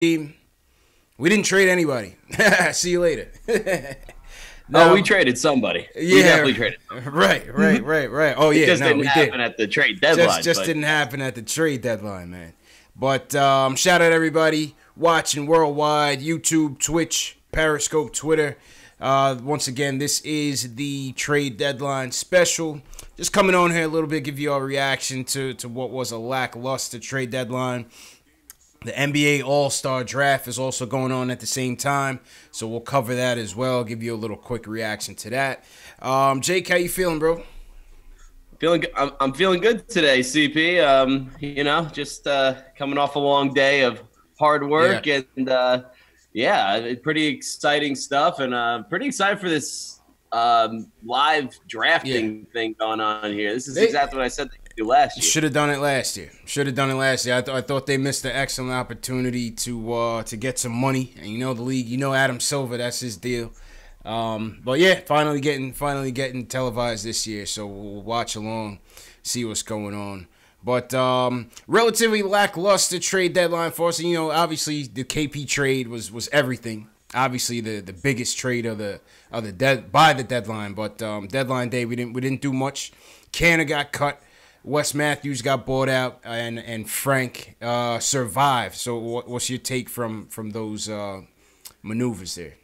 We didn't trade anybody. See you later. No, we traded somebody. Yeah, we definitely traded. Right. Oh yeah, it just didn't happen at the trade deadline. Just didn't happen at the trade deadline, man. But shout out everybody watching worldwide, YouTube, Twitch, Periscope, Twitter. Once again, this is the trade deadline special. Just coming on here a little bit, give you our reaction to what was a lackluster trade deadline. The NBA All-Star Draft is also going on at the same time, so we'll cover that as well. Give you a little quick reaction to that. Jake, how you feeling, bro? I'm feeling good today, CP. You know, just coming off a long day of hard work, and pretty exciting stuff, and pretty excited for this live drafting thing going on here. This is exactly what I said they could do last year. Should have done it last year. I thought they missed an excellent opportunity to get some money. And you know the league, you know Adam Silver, that's his deal. But yeah, finally getting televised this year, so we'll watch along, see what's going on. But relatively lackluster trade deadline for us. You know, obviously the KP trade was everything. Obviously the biggest trade by the deadline. But deadline day we didn't do much. Kanter got cut. Wes Matthews got bought out, and Frank survived. So what's your take from those maneuvers there?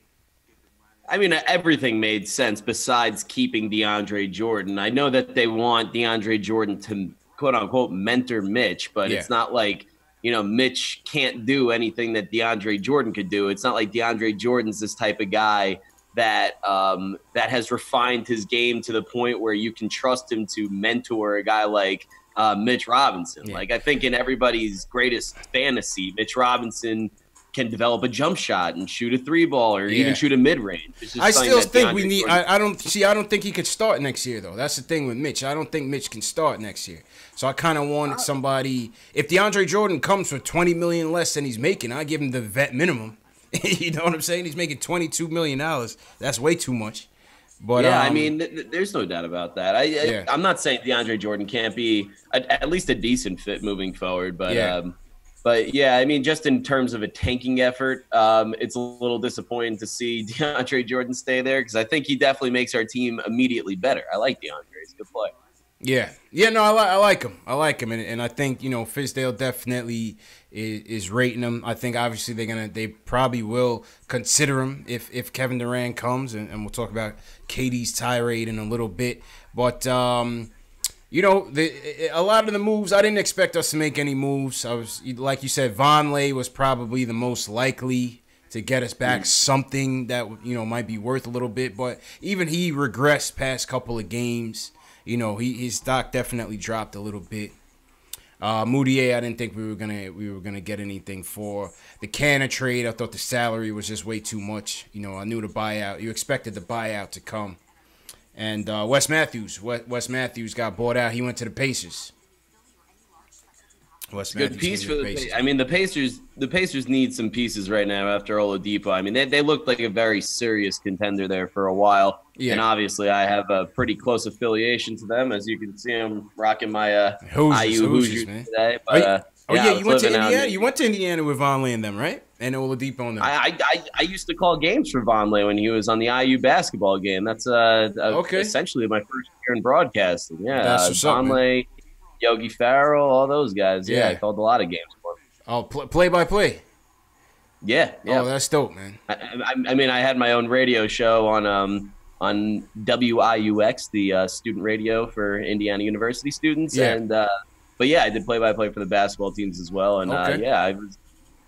I mean, everything made sense besides keeping DeAndre Jordan. I know that they want DeAndre Jordan to quote-unquote mentor Mitch, but it's not like, you know, Mitch can't do anything that DeAndre Jordan could do. It's not like DeAndre Jordan's this type of guy that that has refined his game to the point where you can trust him to mentor a guy like Mitch Robinson. Like, I think in everybody's greatest fantasy, Mitch Robinson can develop a jump shot and shoot a three ball or even shoot a mid range. I still think we need. I don't think he could start next year though. That's the thing with Mitch. I don't think Mitch can start next year. So I kind of wanted somebody. If DeAndre Jordan comes for $20 million less than he's making, I give him the vet minimum. You know what I'm saying? He's making $22 million. That's way too much. But yeah, I mean, there's no doubt about that. I'm not saying DeAndre Jordan can't be at least a decent fit moving forward, but. But, yeah, I mean, just in terms of a tanking effort, it's a little disappointing to see DeAndre Jordan stay there because I think he definitely makes our team immediately better. I like DeAndre. He's a good player. Yeah, no, I like him. And I think, you know, Fizdale definitely is rating him. I think, obviously, they probably will consider him if Kevin Durant comes, and we'll talk about KD's tirade in a little bit. But, you know, a lot of the moves, I didn't expect us to make any moves. Like you said, Vonleh was probably the most likely to get us back something that, you know, might be worth a little bit. But even he regressed past couple of games. You know, his stock definitely dropped a little bit. Moutier, I didn't think we were gonna get anything for. The Kanter trade, I thought the salary was just way too much. You know, I knew the buyout. You expected the buyout to come. And Wes Matthews got bought out. He went to the Pacers. Good piece for the Pacers. I mean, the Pacers need some pieces right now after Oladipo. I mean, they looked like a very serious contender there for a while. Yeah. And obviously, I have a pretty close affiliation to them, as you can see. I'm rocking my IU Hoosiers today. But, you went to Indiana. You went to Indiana with Vonleh and them, right? And Oladipo and them. I used to call games for Vonleh when he was on the IU basketball game. That's essentially my first year in broadcasting. Yeah, that's Vonleh, Yogi Farrell, all those guys. Yeah, I called a lot of games for him. Oh, play by play. Yeah. Oh, that's dope, man. I mean, I had my own radio show on WIUX, the student radio for Indiana University students, and but yeah, I did play by play for the basketball teams as well, and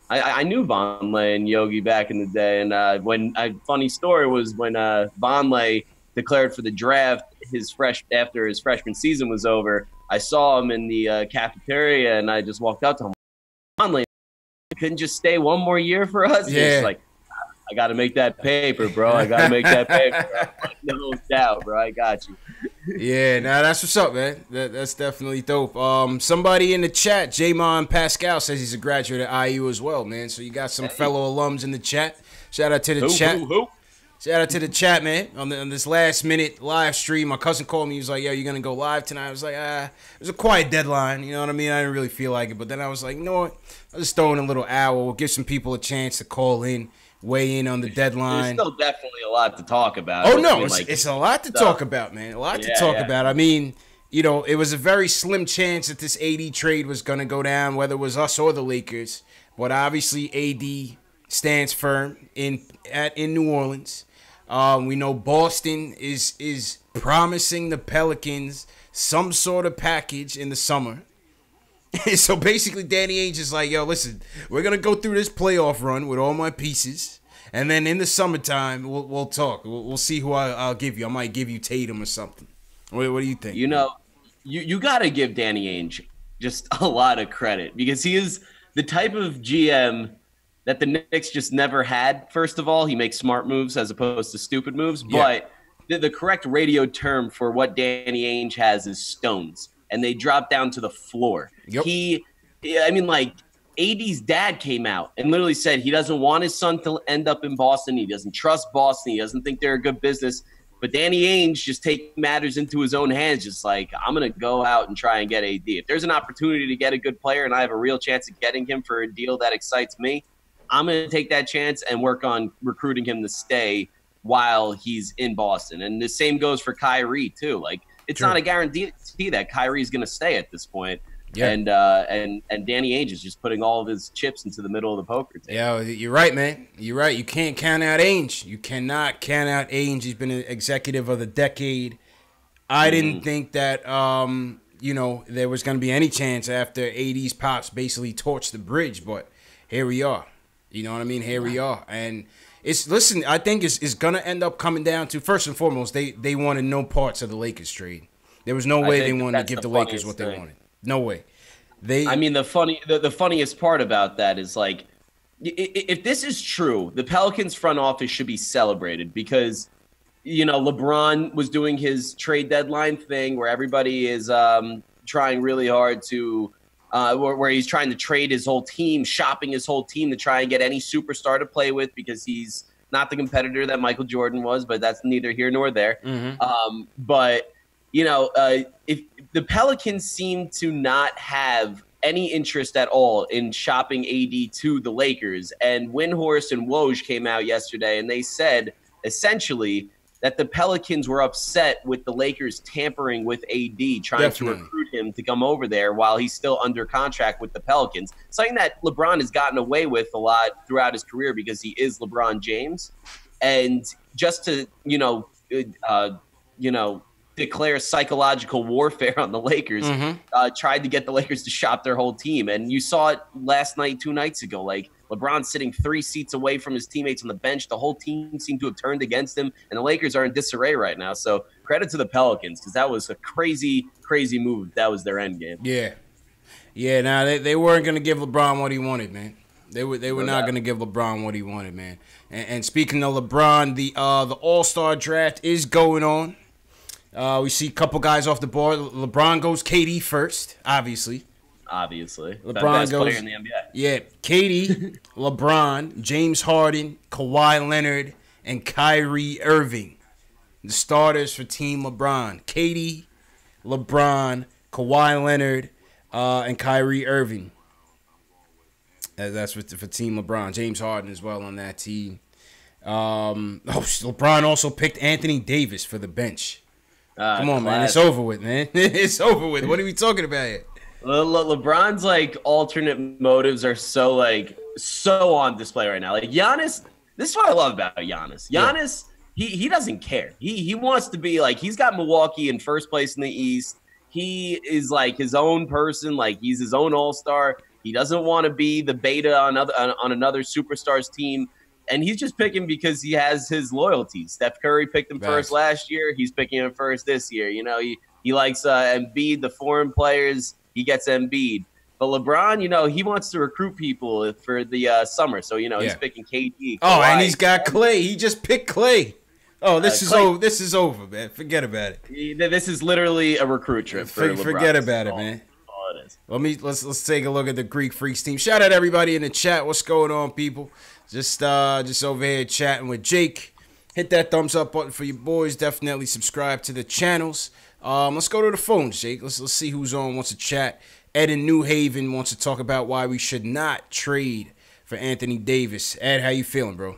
I knew Vonleh and Yogi back in the day, and funny story was when Vonleh declared for the draft after his freshman season was over. I saw him in the cafeteria, and I just walked up to him. Vonleh, couldn't just stay one more year for us? Yeah. He's like, I got to make that paper, bro. I got to make that paper. Like, no doubt, bro. I got you. Yeah, nah, that's what's up, man. That's definitely dope. Somebody in the chat, Jamon Pascal, says he's a graduate at IU as well, man. So you got some fellow alums in the chat. Shout out to the chat. Shout out to the chat, man. On this last minute live stream, my cousin called me. He was like, "Yo, you gonna go live tonight?" I was like, it was a quiet deadline. You know what I mean? I didn't really feel like it, but then I was like, you know what? I'll just throw in a little hour. We'll give some people a chance to call in, weigh in on the deadline. There's still definitely a lot to talk about. Oh no, it's a lot to talk about, man. A lot to talk about. I mean, you know, it was a very slim chance that this AD trade was gonna go down, whether it was us or the Lakers. But obviously, AD stands firm in New Orleans. We know Boston is promising the Pelicans some sort of package in the summer. So basically, Danny Ainge is like, yo, listen, we're going to go through this playoff run with all my pieces. And then in the summertime, we'll talk. We'll see who I'll give you. I might give you Tatum or something. What do you think? You know, you got to give Danny Ainge just a lot of credit because he is the type of GM that the Knicks just never had. First of all, he makes smart moves as opposed to stupid moves. Yeah. But the correct radio term for what Danny Ainge has is stones, and they drop down to the floor. Yep. AD's dad came out and literally said he doesn't want his son to end up in Boston. He doesn't trust Boston. He doesn't think they're a good business. But Danny Ainge just takes matters into his own hands, just like, I'm going to go out and try and get AD. If there's an opportunity to get a good player and I have a real chance of getting him for a deal that excites me, I'm going to take that chance and work on recruiting him to stay while he's in Boston. And the same goes for Kyrie, too. Like, it's not a guarantee that Kyrie's going to stay at this point. Yeah. And Danny Ainge is just putting all of his chips into the middle of the poker table. Yeah, you're right, man. You're right. You can't count out Ainge. You cannot count out Ainge. He's been an executive of the decade. I didn't think that, there was going to be any chance after AD's pops basically torched the bridge. But here we are. You know what I mean? Here we are. And I think it's going to end up coming down to, first and foremost, they wanted no parts of the Lakers trade. There was no way they wanted to give the Lakers what they wanted. No way. The funniest part about that is, like, if this is true, the Pelicans front office should be celebrated because, LeBron was doing his trade deadline thing where everybody is trying really hard to where he's trying to trade his whole team, shopping his whole team to try and get any superstar to play with because he's not the competitor that Michael Jordan was, but that's neither here nor there. Mm-hmm. If the Pelicans seem to not have any interest at all in shopping AD to the Lakers, and Windhorst and Woj came out yesterday and they said essentially that the Pelicans were upset with the Lakers tampering with AD, trying to recruit him to come over there while he's still under contract with the Pelicans. Something that LeBron has gotten away with a lot throughout his career because he is LeBron James. And just to, declare psychological warfare on the Lakers, tried to get the Lakers to shop their whole team. And you saw it last night, 2 nights ago. Like, LeBron sitting 3 seats away from his teammates on the bench. The whole team seemed to have turned against him, and the Lakers are in disarray right now. So credit to the Pelicans because that was a crazy, crazy move. That was their end game. Yeah. Now they weren't going to give LeBron what he wanted, man. They were not going to give LeBron what he wanted, man. And speaking of LeBron, the All-Star draft is going on. We see a couple guys off the board. LeBron goes KD first, obviously. LeBron best goes player in the NBA. Yeah, KD, LeBron, James Harden, Kawhi Leonard, and Kyrie Irving. The starters for Team LeBron. KD, LeBron, Kawhi Leonard, and Kyrie Irving. That's for Team LeBron. James Harden as well on that team. LeBron also picked Anthony Davis for the bench. Come on, man. It's over with, man. It's over with. What are we talking about here? LeBron's, alternate motives are so on display right now. Like, Giannis, this is what I love about Giannis. Giannis, he doesn't care. He wants to be, he's got Milwaukee in first place in the East. He is, his own person. He's his own all-star. He doesn't want to be the beta on another superstar's team. And he's just picking because he has his loyalties. Steph Curry picked him first last year. He's picking him first this year. He likes Embiid, the foreign players. He gets Embiid. But LeBron, he wants to recruit people for the summer. So, he's picking KD. Oh, and he's got Clay. He just picked Clay. Oh, this is over, man. Forget about it. This is literally a recruit trip for LeBron. Forget about it, man. All it is. Let's take a look at the Greek Freaks team. Shout out everybody in the chat. What's going on, people? Just over here chatting with Jake. Hit that thumbs up button for your boys. Definitely subscribe to the channels. Let's go to the phones, Jake. Let's see who's on, wants to chat. Ed in New Haven wants to talk about why we should not trade for Anthony Davis. Ed, how you feeling, bro?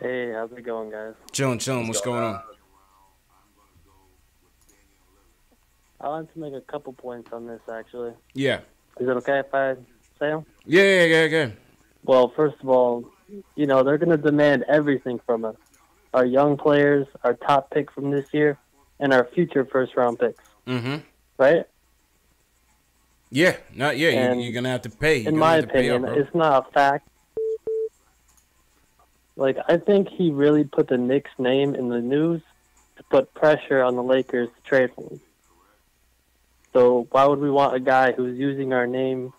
Hey, how's it going, guys? Chilling. What's going on? I wanted to make a couple points on this, actually. Yeah. Is it okay if I say them? Yeah. Well, first of all, you know, they're going to demand everything from us. Our young players, our top pick from this year, and our future first-round picks. Mm-hmm. Right? Yeah. You're going to have to pay. In my opinion, it's not a fact. Like, I think he really put the Knicks name in the news to put pressure on the Lakers to trade for him. So why would we want a guy who's using our name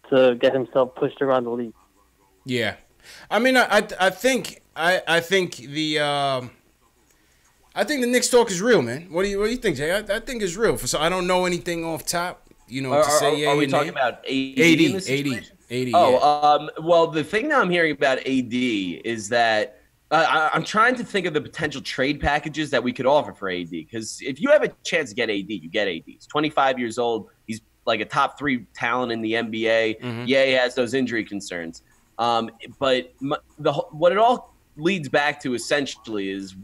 to get himself pushed around the league? Yeah. I mean, I think the Knicks talk is real, man. What do you think, Jay? I think it's real. So I don't know anything off top, you know, to say. Are we talking about AD in this situation? AD. Oh, well, the thing that I'm hearing about AD is that I'm trying to think of the potential trade packages that we could offer for AD. Because if you have a chance to get AD, you get AD. He's 25 years old. He's like a top 3 talent in the NBA. Mm-hmm. Yeah, he has those injury concerns. But what it all leads back to essentially is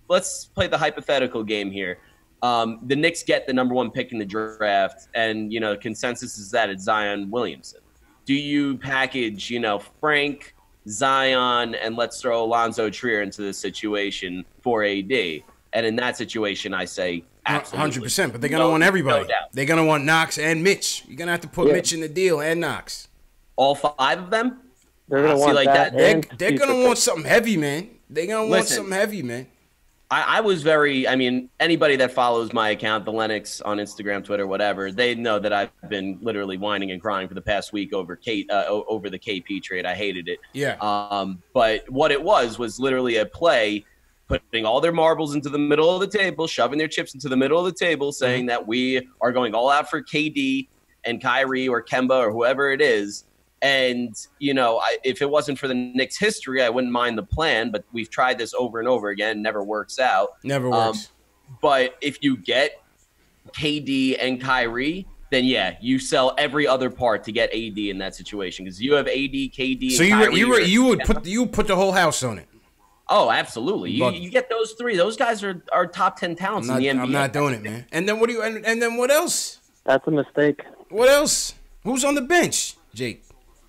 let's play the hypothetical game here. The Knicks get the number 1 pick in the draft, and, you know, consensus is that it's Zion Williamson. Do you package, you know, Frank, Zion, and let's throw Alonzo Trier into this situation for AD? And in that situation, I say absolutely. 100%, but they're going to want everybody. No doubt. They're going to want Knox and Mitch. You're going to have to put Mitch in the deal and Knox. All 5 of them? They're going to want that. They're going to want something heavy, man. They're going to want something heavy, man. I was anybody that follows my account, the Lennox on Instagram, Twitter, whatever, they know that I've been literally whining and crying for the past week over over the KP trade. I hated it. Yeah. But what it was literally a play putting all their marbles into the middle of the table, shoving their chips into the middle of the table, saying that we are going all out for KD and Kyrie or Kemba or whoever it is. And, you know, if it wasn't for the Knicks' history, I wouldn't mind the plan. But we've tried this over and over again. Never works out. Never works. But if you get KD and Kyrie, then, yeah, you sell every other part to get AD in that situation. Because you have AD, KD, so and Kyrie. You would put the whole house on it. Oh, absolutely. You get those 3. Those guys are top 10 talents in the NBA. I'm not doing it, man. And then and then what else? That's a mistake. What else? Who's on the bench, Jake?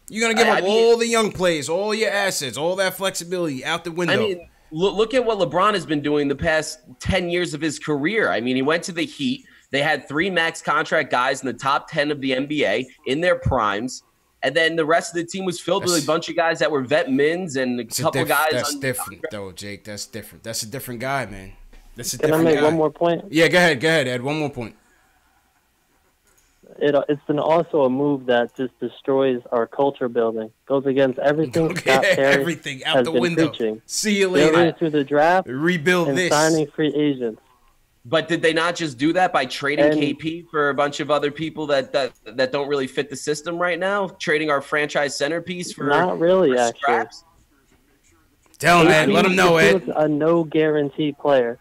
You're going to give up all the young players, all your assets, all that flexibility out the window. I mean, look at what LeBron has been doing the past 10 years of his career. I mean, he went to the Heat. They had 3 max contract guys in the top 10 of the NBA in their primes. And then the rest of the team was filled with a bunch of guys that were vet mins and a couple guys. That's different, though, Jake. That's different. That's a different guy, man. That's a different guy. Can I make one more point? Yeah, go ahead, Ed. One more point. It's also a move that just destroys our culture building. Goes against everything. Everything out the window. Preaching. See you later. Building through the draft. Rebuild and this. Signing free agents. But did they not just do that by trading KP for a bunch of other people that don't really fit the system right now? Trading our franchise centerpiece for not really, actually. Scraps? Tell him, Ed. Let him know, Ed. A no guarantee player.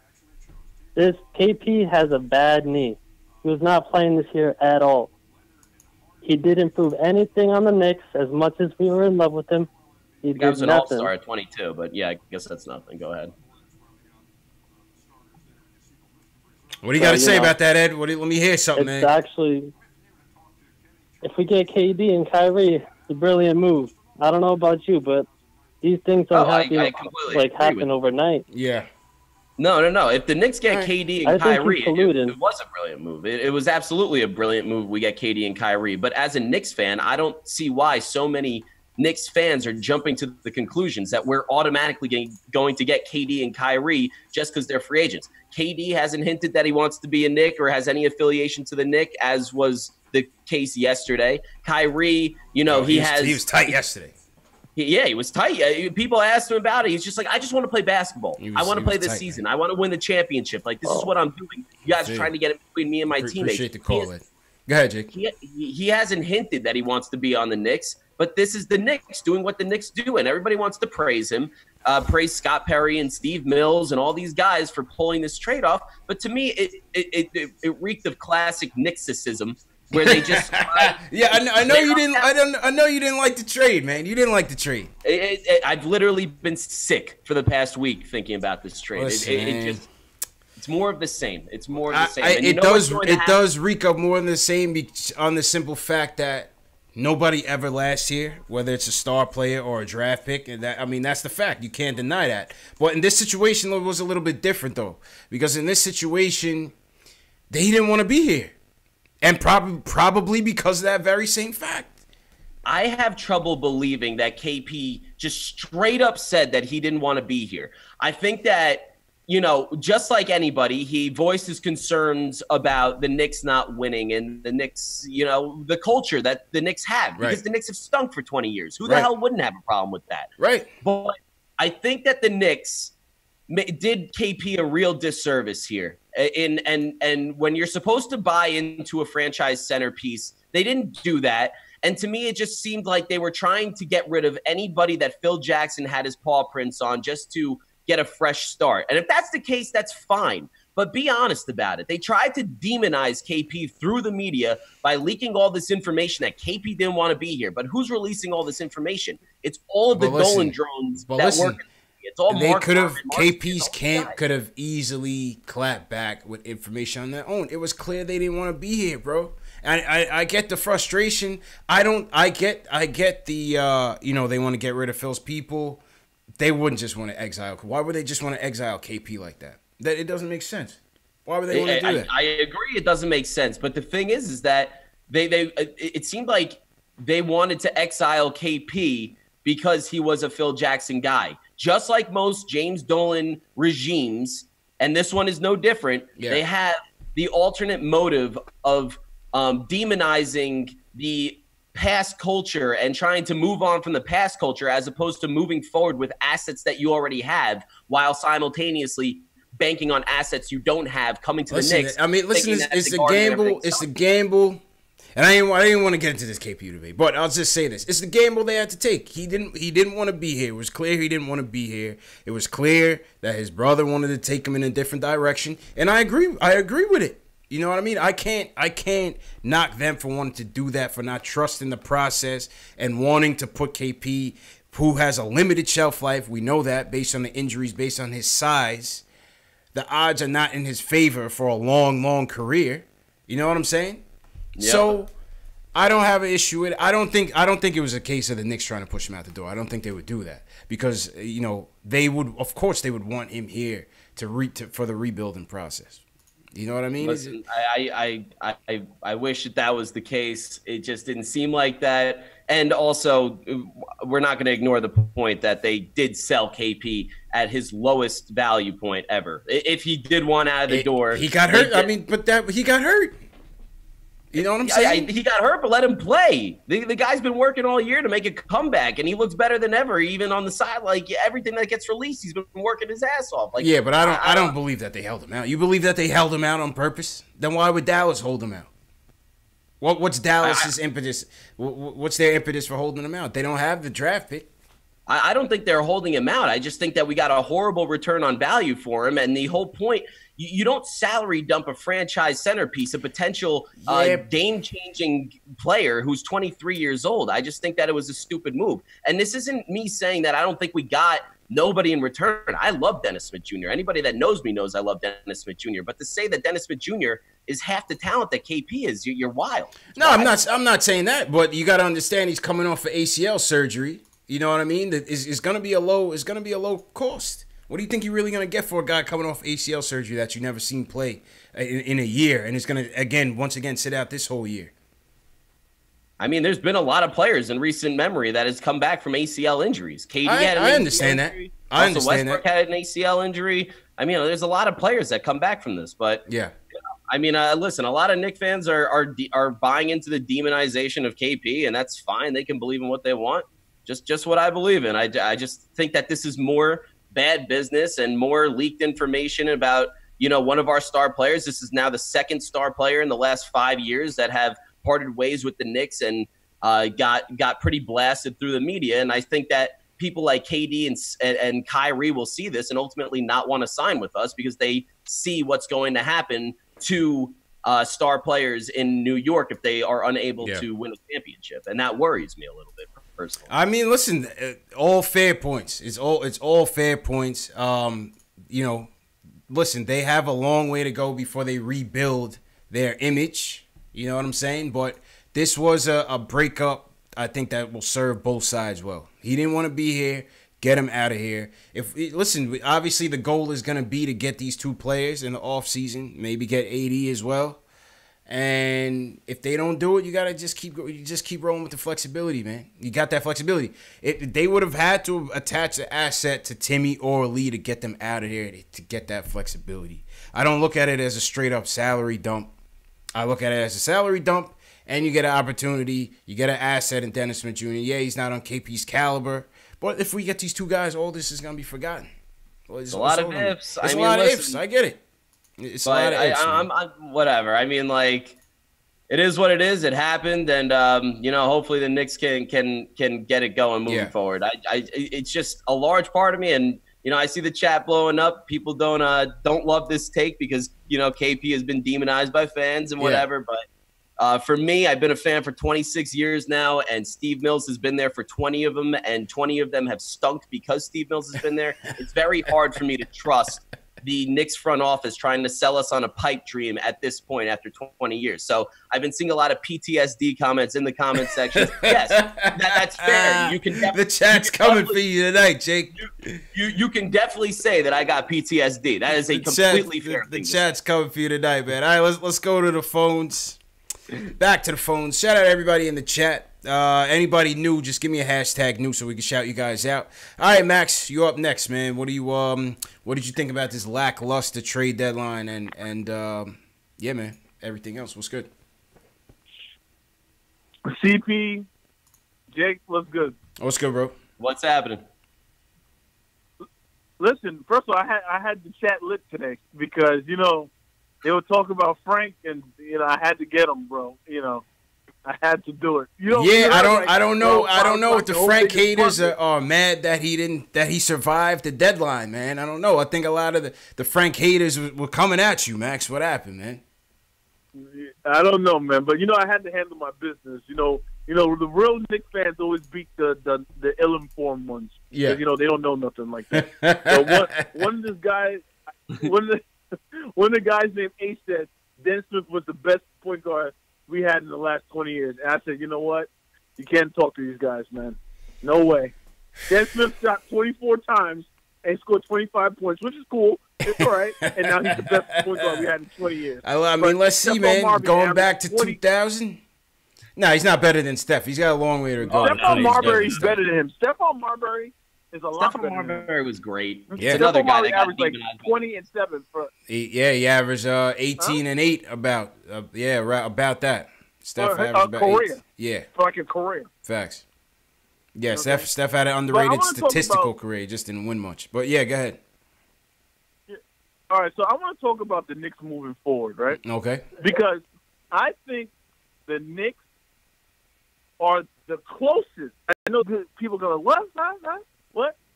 This KP has a bad knee. He was not playing this year at all. He didn't prove anything on the Knicks as much as we were in love with him. He was an all-star at 22, but yeah, I guess that's nothing. Go ahead. What do you got to say about that, Ed? Let me hear something, man. It's actually, if we get KD and Kyrie, it's a brilliant move. I don't know about you, but these things don't happen overnight. Yeah. No. If the Knicks get KD and Kyrie, it was a brilliant move. It was absolutely a brilliant move. We get KD and Kyrie. But as a Knicks fan, I don't see why so many Knicks fans are jumping to the conclusions that we're automatically going to get KD and Kyrie just because they're free agents. KD hasn't hinted that he wants to be a Knick or has any affiliation to the Knicks, as was the case yesterday. Kyrie, he was tight yesterday. He was tight. People asked him about it. He's just like, I just want to play basketball. I want to play this season. I want to win the championship. Like, this is what I'm doing. You guys are trying to get in between me and my teammates. Appreciate the call, Ed. Go ahead, Jake. He hasn't hinted that he wants to be on the Knicks, but this is the Knicks doing what the Knicks do, and everybody wants to praise him, praise Scott Perry and Steve Mills and all these guys for pulling this trade off. But to me, it reeked of classic Knicksicism, where they just yeah, I know you didn't. I know you didn't like the trade, man. You didn't like the trade. I've literally been sick for the past week thinking about this trade. It's more of the same. It's more of the same. It does reek of more than the same on the simple fact that nobody ever last year, whether it's a star player or a draft pick, and that's the fact. You can't deny that. But in this situation, it was a little bit different though, because in this situation, they didn't want to be here. And probably because of that very same fact. I have trouble believing that KP just straight up said that he didn't want to be here. I think that, just like anybody, he voiced his concerns about the Knicks not winning and the Knicks, the culture that the Knicks have. Because the Knicks have stunk for 20 years. Who the hell wouldn't have a problem with that? Right. But I think that the Knicks did KP a real disservice here. And when you're supposed to buy into a franchise centerpiece, they didn't do that. And to me, it just seemed like they were trying to get rid of anybody that Phil Jackson had his paw prints on just to get a fresh start. And if that's the case, that's fine. But be honest about it. They tried to demonize KP through the media by leaking all this information that KP didn't want to be here. But who's releasing all this information? It's all of the Dolan drones that work. It's all KP's camp could have easily clapped back with information on their own. It was clear they didn't want to be here, bro. And I get the frustration. I get the they want to get rid of Phil's people. They wouldn't just want to exile. Why would they just want to exile KP like that? That it doesn't make sense. Why would they want to do that? I agree, it doesn't make sense. But the thing is that it seemed like they wanted to exile KP because he was a Phil Jackson guy. Just like most James Dolan regimes, and this one is no different, they have the alternate motive of demonizing the past culture and trying to move on from the past culture as opposed to moving forward with assets that you already have while simultaneously banking on assets you don't have coming to the Knicks. I mean, listen, it's a gamble. It's a gamble. And I didn't want to get into this KP debate, but I'll just say this: it's the gamble they had to take. He didn't want to be here. It was clear he didn't want to be here. It was clear that his brother wanted to take him in a different direction, and I agree. I agree with it. You know what I mean? I can't knock them for wanting to do that, for not trusting the process and wanting to put KP, who has a limited shelf life. We know that based on the injuries, based on his size, the odds are not in his favor for a long, long career. You know what I'm saying? Yep. So I don't have an issue with it. I don't think it was a case of the Knicks trying to push him out the door. I don't think they would do that because they would, of course, they would want him here for the rebuilding process. You know what I mean? Listen, I wish that was the case. It just didn't seem like that. And also, we're not going to ignore the point that they did sell KP at his lowest value point ever. If he did want out of the door, he got hurt. He got hurt. You know what I'm saying? He got hurt, but let him play. The guy's been working all year to make a comeback, and he looks better than ever, even on the side. Like, everything that gets released, he's been working his ass off. Like, yeah, but I don't believe that they held him out. You believe that they held him out on purpose? Then why would Dallas hold him out? What's Dallas's impetus? What's their impetus for holding him out? They don't have the draft pick. I don't think they're holding him out. I just think that we got a horrible return on value for him, and the whole point – you don't salary dump a franchise centerpiece, a potential game-changing player who's 23 years old. I just think that it was a stupid move. And this isn't me saying that I don't think we got nobody in return. I love Dennis Smith Jr. Anybody that knows me knows I love Dennis Smith Jr. But to say that Dennis Smith Jr. is half the talent that KP is, you're wild. No, I'm not saying that, but you got to understand he's coming off of ACL surgery. You know what I mean? It's going to be a low cost. What do you think you're really going to get for a guy coming off ACL surgery that you never seen play in a year and is going to, once again, sit out this whole year? I mean, there's been a lot of players in recent memory that has come back from ACL injuries. KD had an ACL understand injury. That. I understand Westbrook that. had an ACL injury. I mean, there's a lot of players that come back from this. But, yeah. I mean, listen, a lot of Knicks fans are buying into the demonization of KP, and that's fine. They can believe in what they want. Just what I believe in. I just think that this is more bad business and more leaked information about, one of our star players. This is now the second star player in the last 5 years that have parted ways with the Knicks. And, got pretty blasted through the media. And I think that people like KD and Kyrie will see this and ultimately not want to sign with us because they see what's going to happen to star players in New York if they are unable to win a championship. And that worries me a little bit personally. I mean, listen, all fair points. It's all fair points. Listen, they have a long way to go before they rebuild their image. You know what I'm saying? But this was a breakup, I think, that will serve both sides well. He didn't want to be here. Get him out of here. Listen, obviously the goal is going to be to get these two players in the offseason, maybe get AD as well. And if they don't do it, you gotta just keep rolling with the flexibility, man. You got that flexibility. They would have had to attach an asset to Timmy or Lee to get them out of here to get that flexibility. I don't look at it as a straight up salary dump. I look at it as a salary dump, and you get an opportunity. You get an asset in Dennis Smith Jr. Yeah, he's not on KP's caliber, but if we get these two guys, all this is gonna be forgotten. It's a lot of ifs. It's a lot of ifs. I get it. It's but I'm whatever. I mean, like, it is what it is. It happened, and hopefully the Knicks can get it going moving forward. It's just a large part of me, and I see the chat blowing up. People don't love this take because KP has been demonized by fans and whatever. But for me, I've been a fan for 26 years now, and Steve Mills has been there for 20 of them, and 20 of them have stunk because Steve Mills has been there. It's very hard for me to trust the Knicks front office trying to sell us on a pipe dream at this point after 20 years. So I've been seeing a lot of PTSD comments in the comment section. Yes, that's fair. You can the chat's coming for you tonight, Jake. You can definitely say that I got PTSD. That is a completely fair thing. The chat's coming for you tonight, man. All right, let's go to the phones. Back to the phones. Shout out to everybody in the chat. Anybody new, just give me a hashtag new so we can shout you guys out. All right, Max, you up next, man. What did you think about this lackluster trade deadline and yeah, man, everything else? What's good? CP, Jake, what's good? What's good, bro? What's happening? Listen, first of all, I had the chat lit today because they were talking about Frank, and I had to get him, bro. I had to do it. I don't know if the Frank haters are mad that he survived the deadline, man. I don't know. I think a lot of the Frank haters were coming at you, Max. What happened, man? I don't know, man. But I had to handle my business. The real Knicks fans always beat the ill-informed ones. Yeah. They don't know nothing like that. So one of the guys named Ace said Dennis Smith was the best point guard we had in the last 20 years. And I said, you know what? You can't talk to these guys, man. No way. Dennis Smith shot 24 times and scored 25 points, which is cool. It's all right. And now he's the best point guard we had in 20 years. I mean, let's see, man. Marbury going back to 2000. No, he's not better than Steph. He's got a long way to go. Stephon Marbury is better than him. Stephon Marbury is a lot better. Stephon Marbury was great. Yeah. Another guy that got like 20 and 7. He averaged 18 and 8 about about that. Steph averaged about career. 8. Yeah. For like a career. Facts. Yeah, okay. Steph had an underrated statistical career, just didn't win much. But yeah, go ahead. Yeah. All right, so I want to talk about the Knicks moving forward, right? Okay. Because I think the Knicks are the closest. I know people go, what?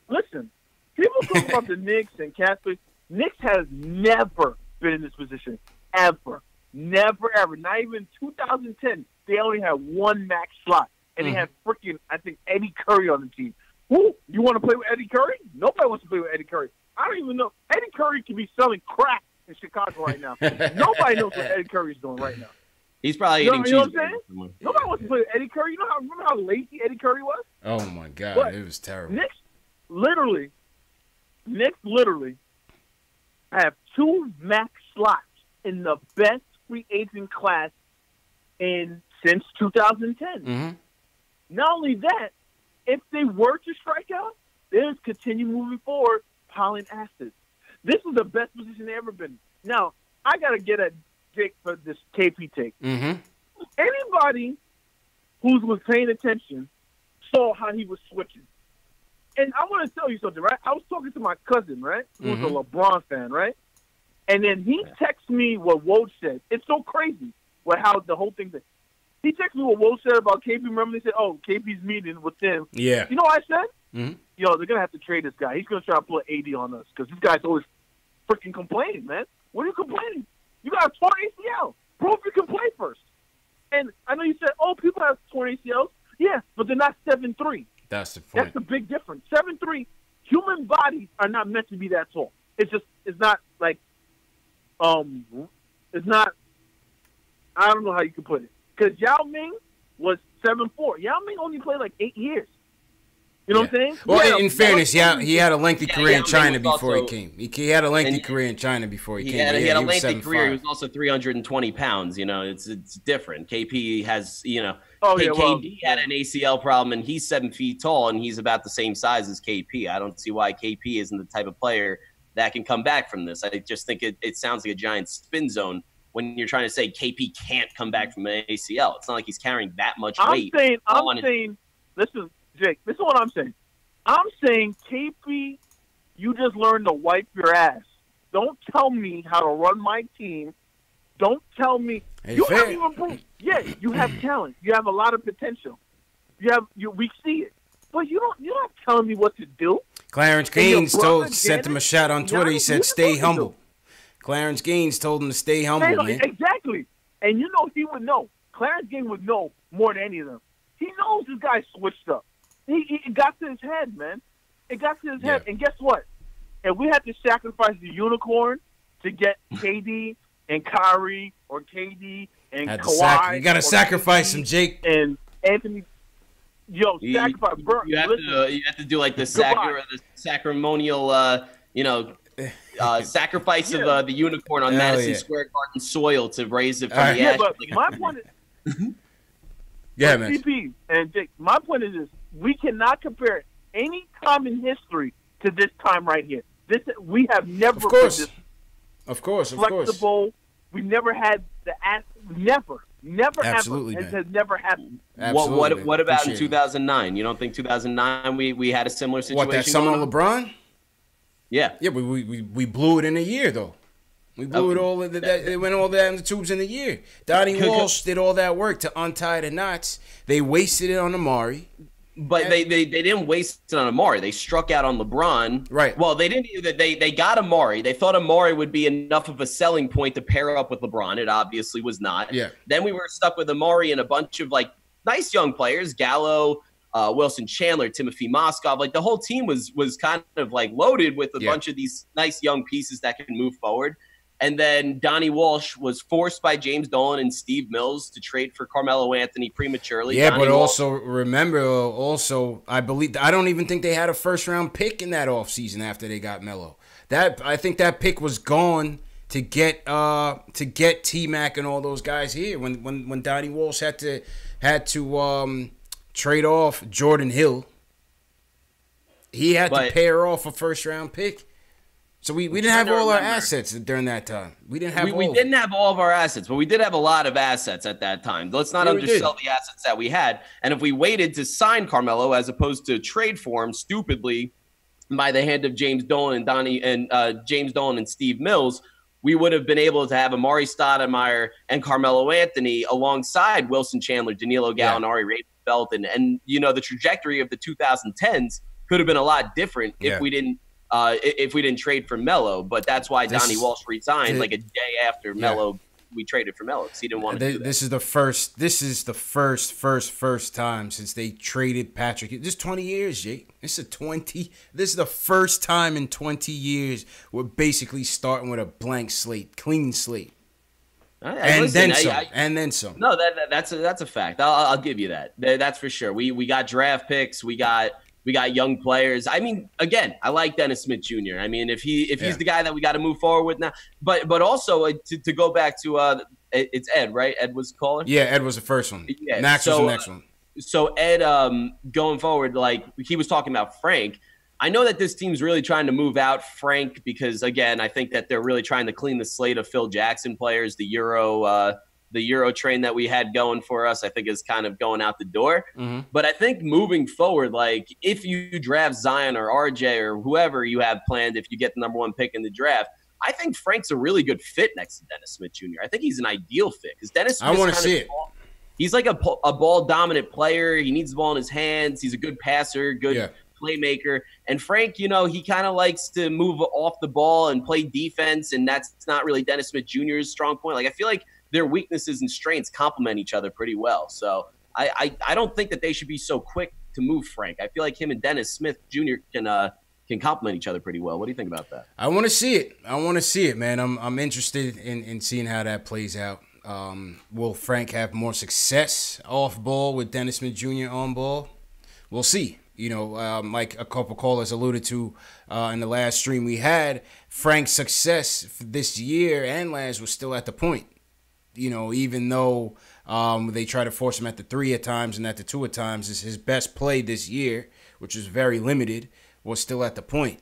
Listen, people talk about the Knicks and Casper. Knicks has never been in this position, ever. Never, ever. Not even 2010. They only had one max slot. And they had freaking, I think, Eddie Curry on the team. Who? You want to play with Eddie Curry? Nobody wants to play with Eddie Curry. I don't even know. Eddie Curry could be selling crack in Chicago right now. Nobody knows what Eddie Curry's doing right now. He's probably eating cheese. You know what I'm saying? Nobody wants to play with Eddie Curry. Remember how lazy Eddie Curry was? Oh, my God. It was terrible. Knicks literally have 2 max slots in the best free agent class since 2010. Mm-hmm. Not only that, if they were to strike out, they just continue moving forward, piling assets. This is the best position they've ever been. Now, I got to get at Jake for this KP take. Mm-hmm. Anybody who was paying attention saw how he was switching. And I want to tell you something, right? I was talking to my cousin, right, who's a LeBron fan, right? And then he texted me what Woj said. It's so crazy how the whole thing. He texted me what Will said about KP. Remember, they said, "Oh, KP's meeting with them." Yeah. You know what I said? Mm-hmm. Yo, they're gonna have to trade this guy. He's gonna try to put AD on us because this guy's always freaking complaining, man. What are you complaining? You got a torn ACL. Prove you can play first. And I know you said, "Oh, people have torn ACLs." Yeah, but they're not 7'3". That's the point. That's the big difference. 7'3". Human bodies are not meant to be that tall. It's not like, it's not. I don't know how you can put it. Because Yao Ming was 7'4". Yao Ming only played like 8 years. You know what I'm saying? Well, in fairness, he had a lengthy career in China before also, he came. He had a lengthy career in China before he came. He had a lengthy career. He was also 320 pounds. You know, it's different. KP has, you know, KD had an ACL problem, and he's 7 feet tall, and he's about the same size as KP. I don't see why KP isn't the type of player that can come back from this. I just think it sounds like a giant spin zone when you're trying to say KP can't come back from an ACL. It's not like he's carrying that much weight. I'm saying, listen, Jake, this is what I'm saying. I'm saying, KP, you just learned to wipe your ass. Don't tell me how to run my team. Don't tell me. You haven't even proved. Yeah, you have talent. You have a lot of potential. We see it. But you're not telling me what to do. Clarence Gaines sent him a shot on Twitter. He said, "Stay humble." Clarence Gaines told him to stay humble, man. Exactly. And you know he would know. Clarence Gaines would know more than any of them. He knows this guy switched up. It got to his head, man. It got to his head. And guess what? If we had to sacrifice the unicorn to get KD and Kyrie or KD and Kawhi. You got to sacrifice him, Jake. And Anthony. Yo, sacrifice. You have to do like the sacramonial, sacrifice of the unicorn on Madison Square Garden soil to raise it from the ashes. But my point is, yeah, man. CP and Jake, my point is this: we cannot compare any time in history to this time right here. We have never been this flexible. We never had never Absolutely, ever. It has never happened. Absolutely, what about in 2009? You don't think 2009 we had a similar situation? What, that summer on LeBron? Yeah. Yeah, we blew it in a year, though. We blew it all. It went all that in the tubes in a year. Donnie Walsh did all that work to untie the knots. They wasted it on Amari. But they didn't waste it on Amari. They struck out on LeBron. Right. Well, they didn't. They got Amari. They thought Amari would be enough of a selling point to pair up with LeBron. It obviously was not. Yeah. Then we were stuck with Amari and a bunch of like nice young players, Gallo, Wilson Chandler, Timothy Moskov. Like the whole team was kind of like loaded with a bunch of these nice young pieces that can move forward. And then Donnie Walsh was forced by James Dolan and Steve Mills to trade for Carmelo Anthony prematurely. Yeah, but also remember, I don't even think they had a first-round pick in that offseason after they got Melo. I think that pick was gone to get T-Mac and all those guys here when Donnie Walsh had to trade off Jordan Hill. He had to pair off a first-round pick. So we didn't have all our assets during that time. We didn't have all of our assets, but we did have a lot of assets at that time. Let's not undersell the assets that we had. And if we waited to sign Carmelo as opposed to trade for him stupidly by the hand of James Dolan and Steve Mills, we would have been able to have Amari Stoudemire and Carmelo Anthony alongside Wilson Chandler, Danilo Gallinari, Ray Belt, and the trajectory of the 2010s could have been a lot different if we didn't trade for Melo. But that's why Donnie Walsh resigned like a day after Melo. We traded for Melo because he didn't want to do that. This is the first time since they traded Patrick. This is 20 years, Jake. This is the first time in 20 years we're basically starting with a blank slate, clean slate. And then some. No, that's a fact. I'll give you that. That's for sure. We got draft picks. We got young players. I mean, again, I like Dennis Smith Jr. I mean, if he's the guy that we got to move forward with now. But also to go back to it's Ed, right? Ed was the caller? Yeah, Ed was the first one. Yeah, Max was the next one. So Ed, going forward, like he was talking about Frank. I know that this team's really trying to move out Frank because, again, I think that they're really trying to clean the slate of Phil Jackson players. The Euro train that we had going for us, I think, is kind of going out the door. Mm-hmm. But I think moving forward, like if you draft Zion or RJ or whoever you have planned, if you get the number one pick in the draft, I think Frank's a really good fit next to Dennis Smith Jr. I think he's an ideal fit because Dennis Smith. I want to see it. he's like a ball dominant player. He needs the ball in his hands. He's a good passer, good playmaker. And Frank, you know, he kind of likes to move off the ball and play defense, and that's not really Dennis Smith Jr.'s strong point. Like, I feel like their weaknesses and strengths complement each other pretty well. So I don't think that they should be so quick to move Frank. I feel like him and Dennis Smith Jr. can complement each other pretty well. What do you think about that? I want to see it. I want to see it, man. I'm interested in seeing how that plays out. Will Frank have more success off ball with Dennis Smith Jr. on ball? We'll see. You know, like a couple callers alluded to in the last stream we had, Frank's success for this year and last was still at the point. You know, even though they try to force him at the 3 at times and at the 2 at times, is his best play this year, which is very limited, was still at the point.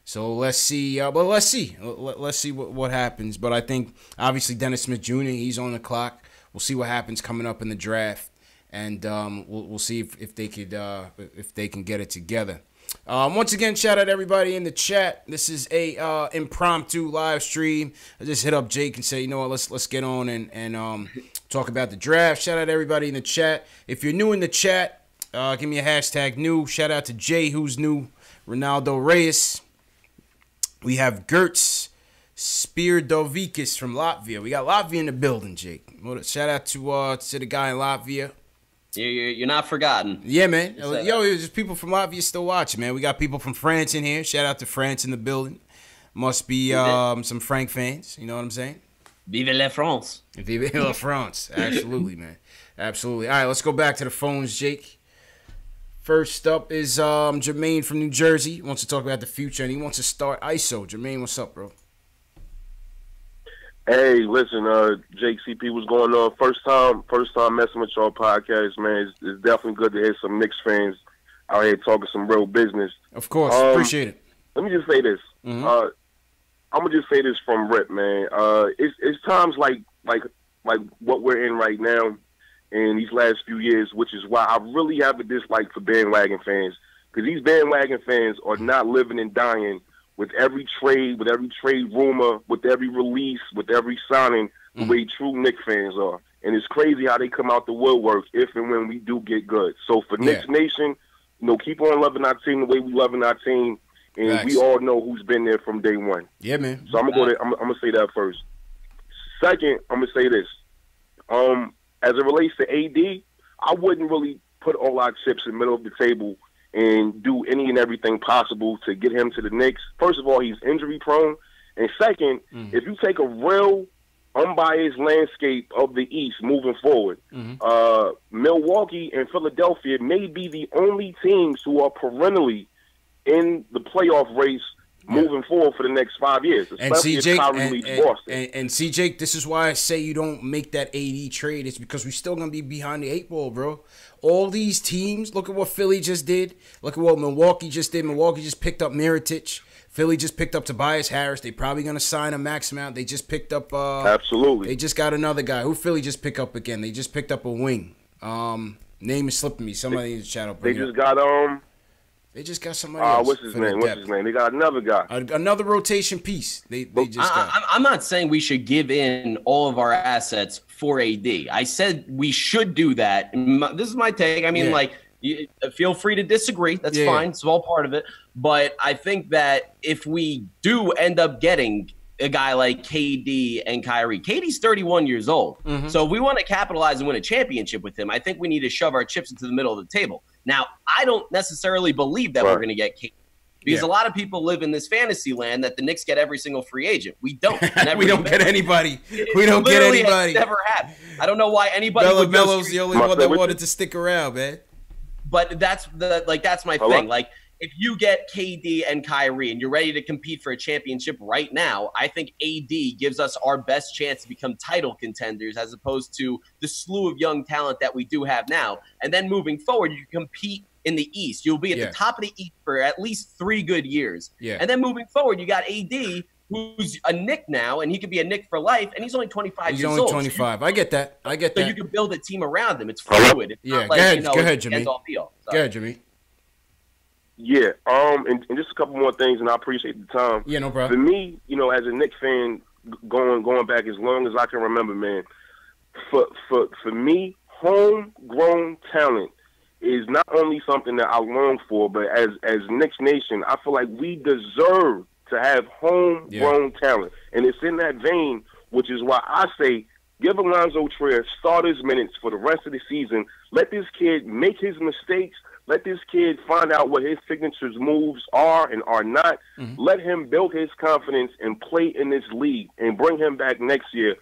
So let's see. But let's see. Let's see what happens. But I think obviously Dennis Smith Jr. he's on the clock. We'll see what happens coming up in the draft, and we'll see if they can get it together. Once again, shout out everybody in the chat. This is a impromptu live stream. I just hit up Jake and say, you know what, let's get on and talk about the draft. Shout out everybody in the chat. If you're new in the chat, give me a hashtag new. Shout out to Jay, who's new. Ronaldo Reyes. We have Gertz Spirdovikis from Latvia. We got Latvia in the building, Jake. Shout out to the guy in Latvia. You're not forgotten. Yeah, man. Yo, there's people from Latvia still watching, man. We got people from France in here. Shout out to France in the building. Must be some Frank fans. You know what I'm saying? Vive la France. Vive la France. Absolutely, man. Absolutely. All right, let's go back to the phones, Jake. First up is Jermaine from New Jersey. He wants to talk about the future, and he wants to start ISO. Jermaine, what's up, bro? Hey, listen, Jake, CP, what's going on? First time messing with y'all podcast, man. It's definitely good to hear some Knicks fans out here talking some real business. Of course, appreciate it. Let me just say this. Mm-hmm. I'm gonna just say this from rip, man. It's times like what we're in right now in these last few years, which is why I really have a dislike for bandwagon fans, because these bandwagon fans are not living and dying with every trade rumor, with every release, with every signing, the way true Knicks fans are. And it's crazy how they come out the woodwork if and when we do get good. So for Knicks Nation, you know, keep on loving our team the way we loving our team, and we all know who's been there from day one. Yeah, man. So I'm gonna go there. I'm gonna say that first. Second, I'm gonna say this. As it relates to AD, I wouldn't really put all our chips in the middle of the table and do any and everything possible to get him to the Knicks. First of all, he's injury prone. And second, if you take a real unbiased landscape of the East moving forward, Milwaukee and Philadelphia may be the only teams who are perennially in the playoff race moving forward for the next 5 years, especially if Kyrie leaves Boston. And see, Jake, this is why I say you don't make that AD trade. It's because we're still going to be behind the 8 ball, bro. All these teams, look at what Philly just did. Look at what Milwaukee just did. Milwaukee just picked up Mirotic. Philly just picked up Tobias Harris. They probably going to sign a max amount. They just picked up absolutely. They just got another guy. Who Philly just pick up again? They just picked up a wing. Name is slipping me. Somebody in the chat. They just got They just got somebody else. What's his name? They got another guy. Another rotation piece. They just got. I'm not saying we should give in all of our assets for AD. I said we should do that. This is my take. I mean, feel free to disagree. That's fine. It's all part of it. But I think that if we do end up getting a guy like KD and Kyrie, KD's 31 years old. So if we want to capitalize and win a championship with him, I think we need to shove our chips into the middle of the table. Now, I don't necessarily believe that we're going to get KD, because a lot of people live in this fantasy land that the Knicks get every single free agent. We don't. We don't get anybody. We don't get anybody. Never happened. I don't know why anybody would Melo's the only one that wanted to stick around, man. But that's my thing. Like, if you get KD and Kyrie and you're ready to compete for a championship right now, I think AD gives us our best chance to become title contenders as opposed to the slew of young talent that we do have now. And then moving forward, you compete in the East. You'll be at the top of the East for at least 3 good years. And then moving forward, you got AD, who's a Knick now, and he could be a Knick for life, and he's only 25 years old. He's only 25. So I get that. So you can build a team around him. It's fluid. It's not like, go ahead, Jimmy. Go ahead, Jimmy. Yeah, and just a couple more things, and I appreciate the time. Yeah, no problem. For me, you know, as a Knicks fan, going back as long as I can remember, man, for me, homegrown talent is not only something that I long for, but as Knicks Nation, I feel like we deserve to have homegrown talent. And it's in that vein, which is why I say give Alonzo Trier starters minutes for the rest of the season. Let this kid make his mistakes. Let this kid find out what his signatures moves are and are not. Let him build his confidence and play in this league and bring him back next year.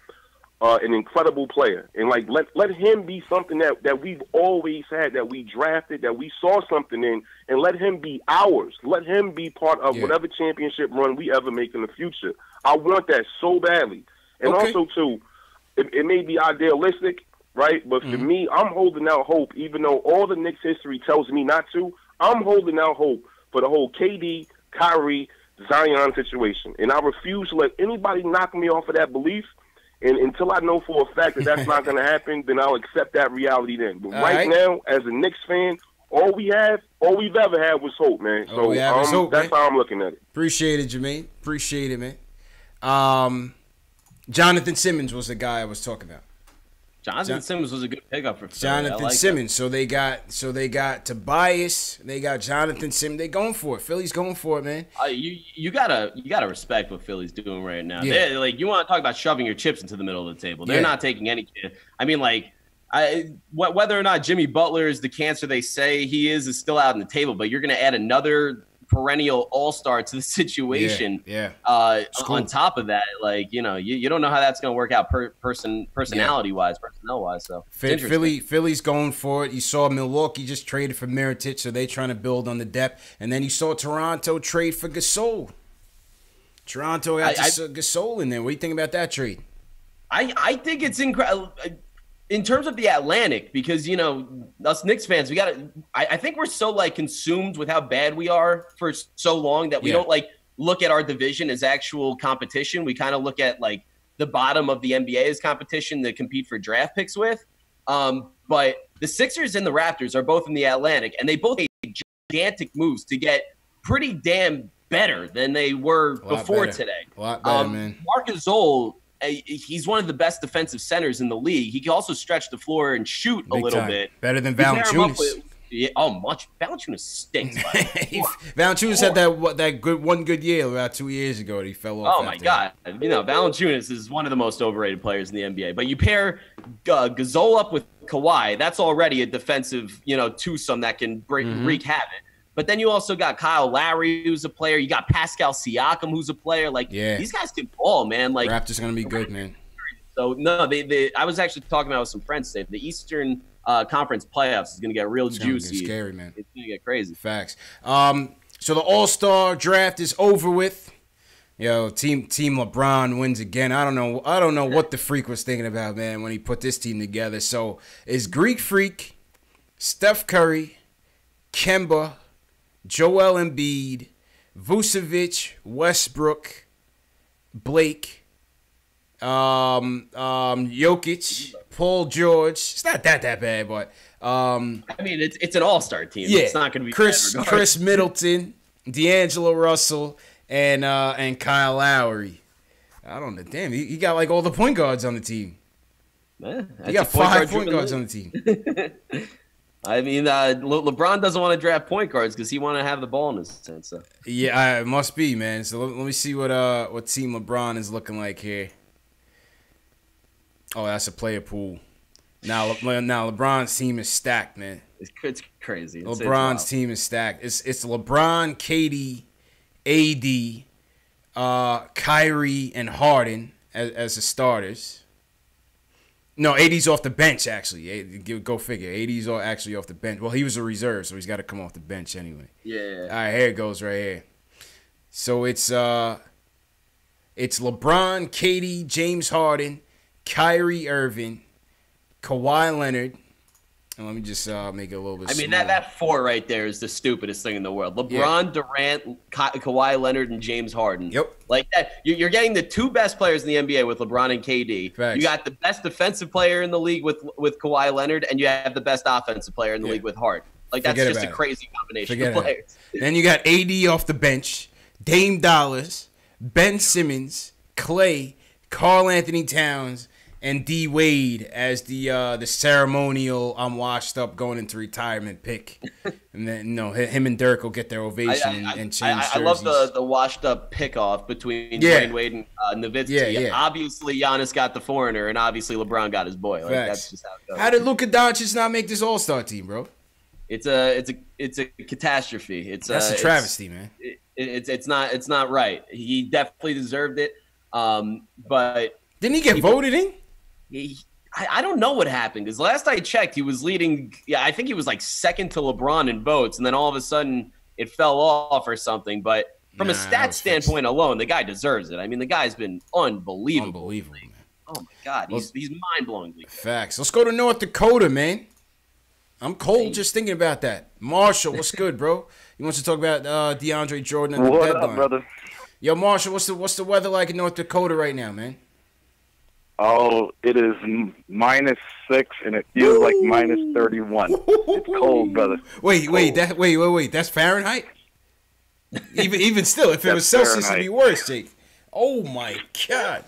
An incredible player, and like let him be something that we've always had, that we drafted, that we saw something in, and let him be ours. Let him be part of whatever championship run we ever make in the future. I want that so badly. And also too, it may be idealistic, right? But for me, I'm holding out hope, even though all the Knicks history tells me not to. I'm holding out hope for the whole KD, Kyrie, Zion situation, and I refuse to let anybody knock me off of that belief. And until I know for a fact that that's not going to happen, then I'll accept that reality then. But right now, as a Knicks fan, all we've ever had was hope, man. So that's how I'm looking at it. Appreciate it, Jermaine. Appreciate it, man. Jonathan Simmons was the guy I was talking about. Jonathan Simmons was a good pickup for Philly. Jonathan Simmons. So they got Tobias. They got Jonathan Simmons. They going for it. Philly's going for it, man. You gotta respect what Philly's doing right now. Yeah. Like, you want to talk about shoving your chips into the middle of the table. They're not taking any. I mean, like, whether or not Jimmy Butler is the cancer they say he is still out on the table. But you're going to add another perennial all-star to the situation. On top of that, like, you don't know how that's going to work out personnel-wise. So Philly's going for it. You saw Milwaukee just traded for Mirotic, so they're trying to build on the depth. And then you saw Toronto trade for Gasol. Toronto got Gasol in there. What do you think about that trade? I think it's incredible. In terms of the Atlantic, because, us Knicks fans, I think we're so, like, consumed with how bad we are for so long that we don't, like, look at our division as actual competition. We kind of look at, like, the bottom of the NBA as competition to compete for draft picks with. But the Sixers and the Raptors are both in the Atlantic, and they both made gigantic moves to get pretty damn better than they were before today. A lot better, man. Marc Gasol, he's one of the best defensive centers in the league. He can also stretch the floor and shoot a little bit. Better than Valanciunas. Much. Valanciunas stinks. Valanciunas had that one good year about 2 years ago. And he fell off. Oh my God! Valanciunas is one of the most overrated players in the NBA. But you pair Gasol up with Kawhi, that's already a defensive, twosome that can wreak havoc. But then you also got Kyle Lowry, who's a player. You got Pascal Siakam, who's a player. Like, these guys can ball, man. Like, Raptors are gonna be good, man. So no, I was actually talking about with some friends today. The Eastern Conference playoffs is gonna get real juicy. Get scary, man. It's gonna get crazy. Facts. So the All-Star draft is over with. Team LeBron wins again. I don't know what the freak was thinking about, man, when he put this team together. So it's Greek Freak, Steph Curry, Kemba, Joel Embiid, Vucevic, Westbrook, Blake, Jokic, Paul George. It's not that bad, but I mean, it's an all-star team. Yeah, it's not going to be Chris Middleton, D'Angelo Russell, and Kyle Lowry. I don't know. Damn, he got like all the point guards on the team. He got 5 point guards on the team. I mean, LeBron doesn't want to draft point guards because he want to have the ball in his hands. So. Yeah, it must be, man. So let me see what team LeBron is looking like here. Oh, that's a player pool. Now LeBron's team is stacked, man. It's crazy. LeBron's team is stacked. It's LeBron, KD, AD, Kyrie, and Harden as the starters. No, AD's off the bench, actually. Go figure. AD's actually off the bench. Well, he was a reserve, so he's got to come off the bench anyway. Yeah. All right, here it goes right here. So it's LeBron, KD, James Harden, Kyrie Irving, Kawhi Leonard. And let me just make it a little bit smaller. That 4 right there is the stupidest thing in the world. LeBron, Durant, Kawhi Leonard, and James Harden. Yep. Like that. You're getting the 2 best players in the NBA with LeBron and KD. Facts. You got the best defensive player in the league with Kawhi Leonard, and you have the best offensive player in the league with Harden. Like, that's just a crazy combination of players. Then you got AD off the bench, Dame Dollars, Ben Simmons, Clay, Karl Anthony Towns, and D Wade as the ceremonial I'm washed up going into retirement pick, and then him and Dirk will get their ovation and change jerseys. I love the washed up pick off between Dwayne Wade and Nowitzki. Yeah. Obviously Giannis got the foreigner, and obviously LeBron got his boy. Like, that's just how it goes. How did Luka Doncic not make this All-Star team, bro? It's a catastrophe. That's a travesty, man. It's not right. He definitely deserved it. But didn't he get voted in? I don't know what happened, because last I checked, he was leading. Yeah, I think he was like second to LeBron in votes, and then all of a sudden it fell off or something. But from a stat standpoint alone, the guy deserves it. I mean, the guy's been unbelievable. Man. Oh my God, he's mind-blowingly good. Facts. Let's go to North Dakota, man. I'm cold just thinking about that. Marshall, what's good, bro? You want to talk about DeAndre Jordan and the deadline? What up, brother? Yo, Marshall, what's the weather like in North Dakota right now, man? Oh, it is -6, and it feels like -31. It's cold, brother. Wait. That's Fahrenheit? Even still, if it was Celsius, it'd be worse, Jake. Oh my God.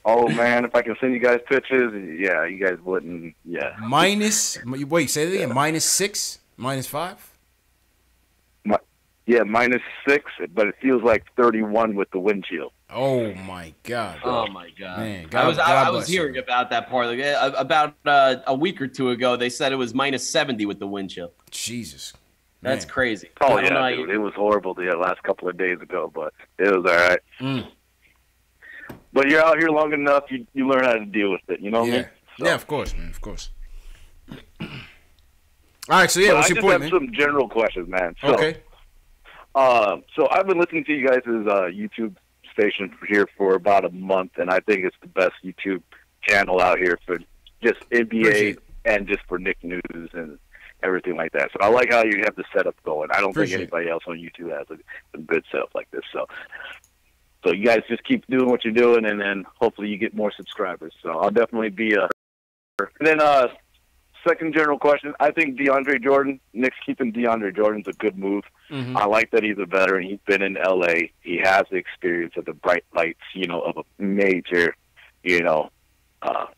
Oh man, if I can send you guys pictures, yeah, you guys wouldn't. Yeah. Wait, say that again. -6, -5. Yeah, -6, but it feels like 31 with the wind chill. Oh my God. Oh my God. Man, I was hearing about that part. Like, about a week or two ago, they said it was -70 with the wind chill. Jesus. That's crazy. Oh yeah, dude, it was horrible the last couple of days ago, but it was all right. But you're out here long enough, you learn how to deal with it. You know what I mean? So. Yeah, of course, man. Of course. All right, so what's your point, man? I just have some general questions, man. So, okay. So I've been listening to you guys' YouTube station here for about a month, and I think it's the best YouTube channel out here for just NBA and just for Knicks news and everything like that. So I like how you have the setup going. I don't think anybody else on YouTube has a good setup like this. So you guys just keep doing what you're doing, and then hopefully you get more subscribers. So I'll definitely be And then second general question, I think DeAndre Jordan, Knicks keeping DeAndre Jordan's a good move. Mm-hmm. I like that he's a veteran. He's been in L.A. He has the experience of the bright lights, of a major,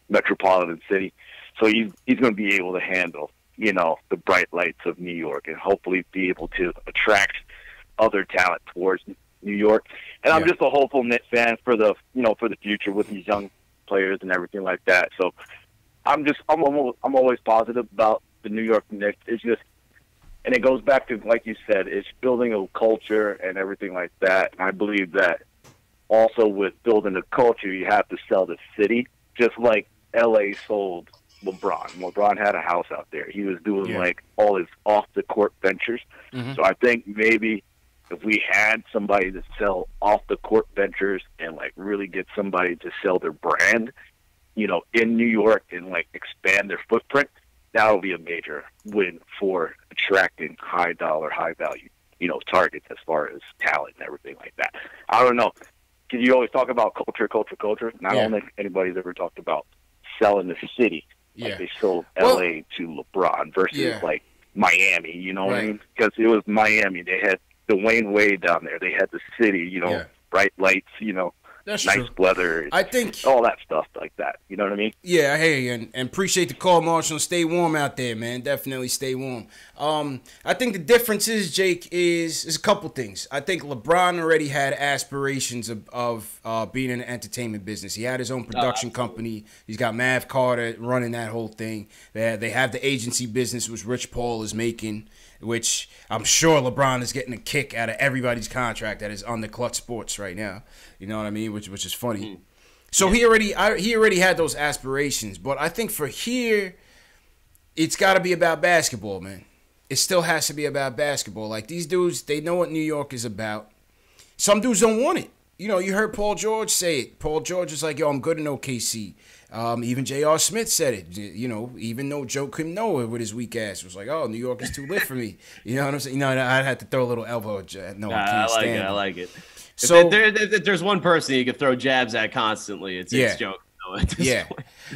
metropolitan city. So he's going to be able to handle, the bright lights of New York, and hopefully be able to attract other talent towards New York. And I'm just a hopeful Knicks fan for the future with these young players and everything like that. So I'm always positive about the New York Knicks. It's just, and it goes back to, like you said, it's building a culture and everything like that. And I believe that also with building a culture, you have to sell the city, just like LA sold LeBron. LeBron had a house out there. He was doing like all his off the court ventures. Mm-hmm. So I think maybe if we had somebody to sell off the court ventures and like really get somebody to sell their brand, in New York and like expand their footprint, that would be a major win for attracting high dollar, high value, targets as far as talent and everything like that. I don't know. Because you always talk about culture. Not only anybody's ever talked about selling the city. Like they sold LA to LeBron versus like Miami, what I mean? Because it was Miami. They had Dwayne Wade down there. They had the city, bright lights, That's nice true. weather. I think all that stuff like that. You know what I mean? Yeah, I hear you, and appreciate the call, Marshall. Stay warm out there, man. Definitely stay warm. I think the difference is, Jake, is a couple things. I think LeBron already had aspirations of being in the entertainment business. He had his own production company. He's got Mav Carter running that whole thing. They have the agency business, which Rich Paul is making, which I'm sure LeBron is getting a kick out of everybody's contract that is on the Clutch Sports right now. You know what I mean? Which is funny. So he already had those aspirations, but I think for here, it's got to be about basketball, man. It still has to be about basketball. Like, these dudes, they know what New York is about. Some dudes don't want it. You heard Paul George say it. Paul George was like, yo, I'm good in OKC. Even J.R. Smith said it. Even though Joe couldn't know it with his weak ass. It was like, oh, New York is too lit for me. You know what I'm saying? I had to throw a little elbow. No, I can't stand it. I like it. So if there's one person you could throw jabs at constantly, it's Joe.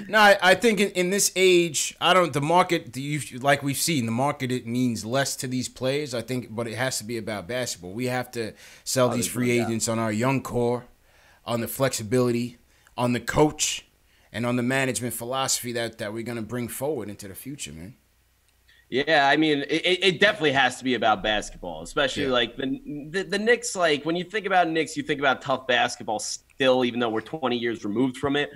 No, I think in this age, the market, like we've seen, the market, it means less to these players, I think, but it has to be about basketball. We have to sell these free agents on our young core, on the flexibility, on the coach, and on the management philosophy that we're going to bring forward into the future, man. Yeah, I mean, it definitely has to be about basketball, especially like the Knicks. Like when you think about Knicks, you think about tough basketball still, even though we're 20 years removed from it.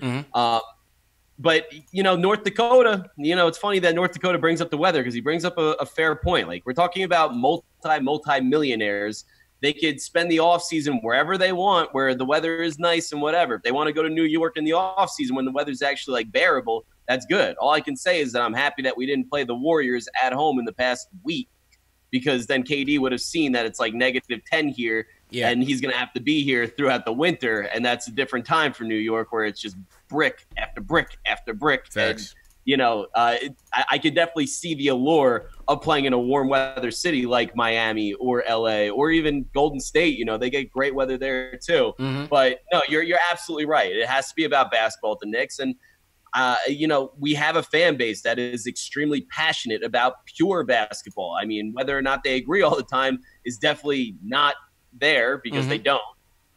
But, you know, North Dakota, you know, it's funny that North Dakota brings up the weather because he brings up a fair point. Like we're talking about multi-millionaires. They could spend the offseason wherever they want, where the weather is nice and whatever. If they want to go to New York in the offseason when the weather's actually like bearable, that's good. All I can say is that I'm happy that we didn't play the Warriors at home in the past week, because then KD would have seen that it's like -10 here, and he's going to have to be here throughout the winter, and that's a different time for New York where it's just brick after brick after brick. Facts. And, you know, I could definitely see the allure of playing in a warm weather city like Miami or LA or even Golden State. You know, they get great weather there too. But no, you're absolutely right. It has to be about basketball at the Knicks. And, you know, we have a fan base that is extremely passionate about pure basketball. I mean, whether or not they agree all the time is definitely not there because they don't.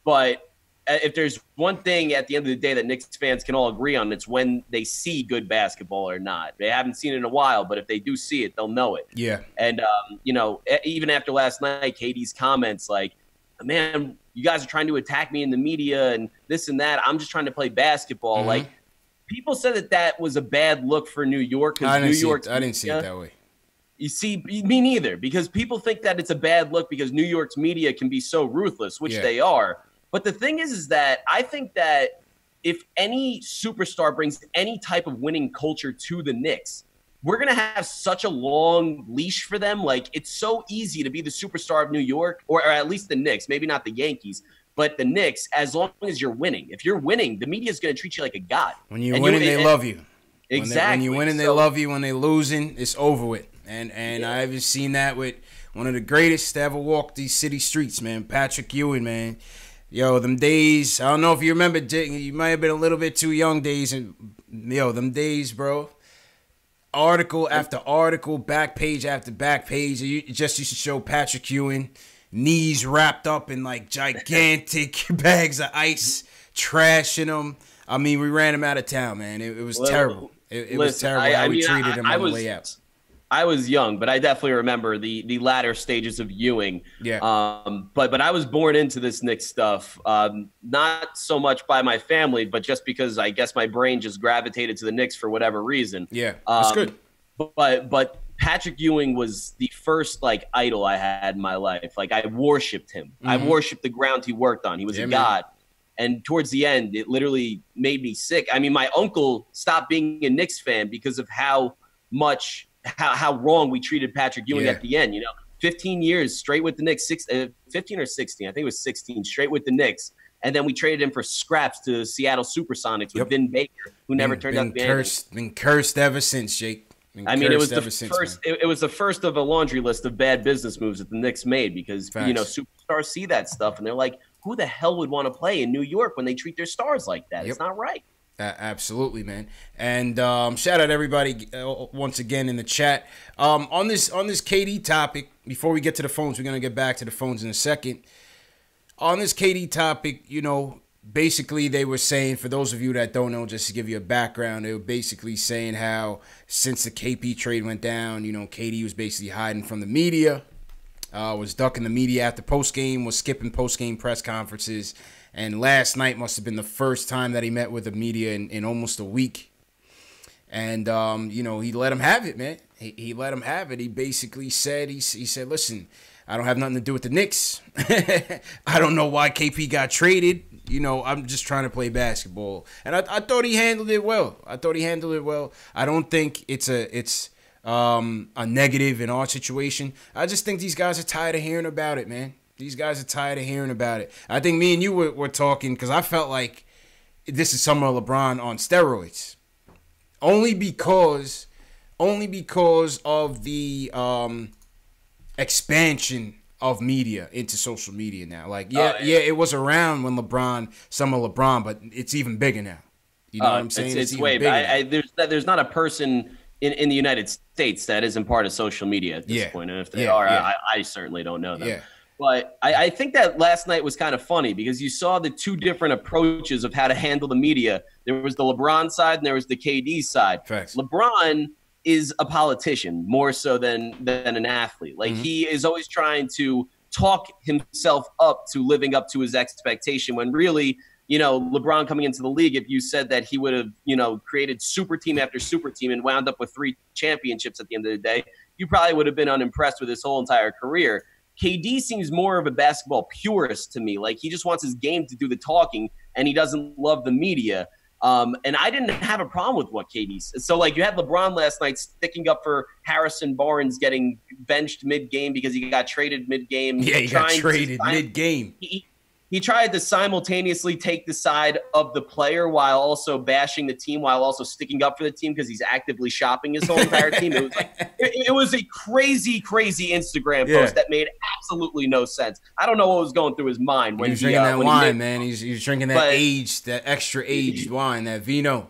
But if there's one thing at the end of the day that Knicks fans can all agree on, it's when they see good basketball or not. They haven't seen it in a while, but if they do see it, they'll know it. Yeah. And, you know, even after last night, KD's comments like, man, you guys are trying to attack me in the media and this and that. I'm just trying to play basketball. Like, people said that was a bad look for New York. I didn't see it that way. You see, me neither, because people think that it's a bad look because New York's media can be so ruthless, which they are. But the thing is that I think that if any superstar brings any type of winning culture to the Knicks, we're going to have such a long leash for them. Like, it's so easy to be the superstar of New York, or at least the Knicks, maybe not the Yankees, but the Knicks, as long as you're winning. If you're winning, the media is going to treat you like a god. When you're winning, they love you. Exactly. When you're winning, they love you. When they're losing, it's over with. And I've seen that with one of the greatest to ever walk these city streets, man, Patrick Ewing, man. Yo, them days, I don't know if you remember, you might have been a little bit too young days. And yo, them days, bro. Article after article, back page after back page. It just used to show Patrick Ewing, knees wrapped up in like gigantic bags of ice, trashing them. I mean, we ran him out of town, man. It was terrible. It was terrible how we treated him on the way out. I was young, but I definitely remember the latter stages of Ewing. Yeah. But I was born into this Knicks stuff, not so much by my family, but just because I guess my brain just gravitated to the Knicks for whatever reason. Yeah, that's good. But Patrick Ewing was the first like idol I had in my life. Like I worshipped him. I worshipped the ground he worked on. He was a god. And towards the end, it literally made me sick. I mean, my uncle stopped being a Knicks fan because of how wrong we treated Patrick Ewing at the end. You know, 15 years straight with the Knicks, 15 or 16. I think it was 16 straight with the Knicks. And then we traded him for scraps to the Seattle Supersonics with Vin Baker, who never turned out to be anything. Been cursed ever since, Jake. I mean, it was the first. It was the first of a laundry list of bad business moves that the Knicks made because you know superstars see that stuff and they're like, "Who the hell would want to play in New York when they treat their stars like that? It's not right." Absolutely, man. And shout out everybody once again in the chat. On this KD topic, before we get to the phones, we're gonna get back to the phones in a second. On this KD topic, you know, basically they were saying, for those of you that don't know, just to give you a background, they were basically saying how since the KP trade went down, you know, KD was basically hiding from the media, was ducking the media after postgame, was skipping postgame press conferences. And last night must have been the first time that he met with the media in almost a week. And, you know, he let him have it, man. He let him have it. He basically said, he said, listen, I don't have nothing to do with the Knicks. I don't know why KP got traded. You know, I'm just trying to play basketball. And I thought he handled it well. I don't think it's a negative in our situation. I just think these guys are tired of hearing about it, man. These guys are tired of hearing about it. I think me and you were talking because I felt like this is Summer LeBron on steroids. Only because of the expansion of media into social media now. Like, it was around when Summer LeBron, but it's even bigger now. You know what I'm saying? It's way bigger. There's not a person in the United States that isn't part of social media at this point. And if they are, I certainly don't know them. Yeah. But I think that last night was kind of funny because you saw the two different approaches of how to handle the media. There was the LeBron side and there was the KD side. Facts. LeBron is a politician more so than an athlete. Like he is always trying to talk himself up to living up to his expectation when really, you know, LeBron coming into the league, if you said that he would have, you know, created super team after super team and wound up with 3 championships at the end of the day, you probably would have been unimpressed with his whole entire career. KD seems more of a basketball purist to me. Like he just wants his game to do the talking and he doesn't love the media. And I didn't have a problem with what KD said. So, like, you had LeBron last night sticking up for Harrison Barnes getting benched mid-game because he got traded mid-game. Yeah, he got traded mid-game. He tried to simultaneously take the side of the player while also bashing the team, while also sticking up for the team because he's actively shopping his whole entire team. It was like it was a crazy, crazy Instagram post that made absolutely no sense. I don't know what was going through his mind when he was drinking that wine, man. He's drinking that extra aged wine, that vino.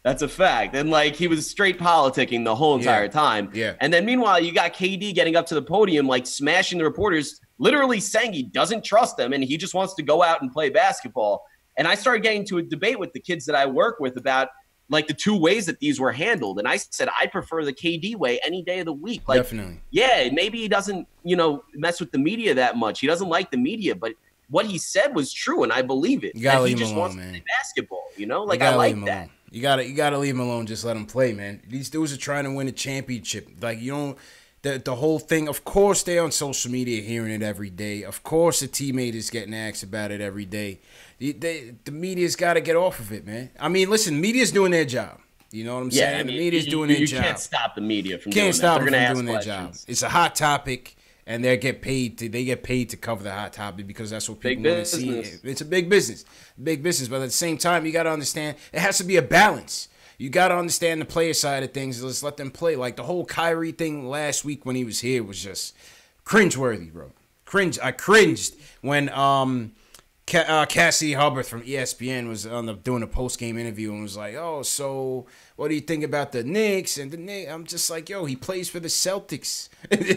That's a fact. And, like, he was straight politicking the whole entire time. Yeah. And then, meanwhile, you got KD getting up to the podium, like, smashing the reporters, literally saying he doesn't trust them and he just wants to go out and play basketball. And I started getting to a debate with the kids that I work with about, like, the 2 ways that these were handled. And I said, I prefer the KD way any day of the week. Like, definitely. Yeah, maybe he doesn't, you know, mess with the media that much. He doesn't like the media, but what he said was true, and I believe it. You gotta leave him alone, he just wants man. To play basketball, you know? Like, I like that. You gotta leave him alone. Just let him play, man. These dudes are trying to win a championship. Like, you don't. The whole thing. Of course, they're on social media hearing it every day. Of course, a teammate is getting asked about it every day. The media's got to get off of it, man. I mean, listen, media's doing their job. You know what I'm saying? I mean, the media's doing their job. You can't stop the media from doing that. They're going to doing their job. It's a hot topic. And they get paid to cover the hot topic because that's what people want to see. It's a big business, but at the same time, you got to understand it has to be a balance. You got to understand the player side of things. Let's let them play. Like the whole Kyrie thing last week when he was here was just cringeworthy, bro. I cringed when Cassidy Hubbard from ESPN was doing a post game interview and was like, "Oh, so what do you think about the Knicks?" And the Knicks, I'm just like, "Yo, he plays for the Celtics."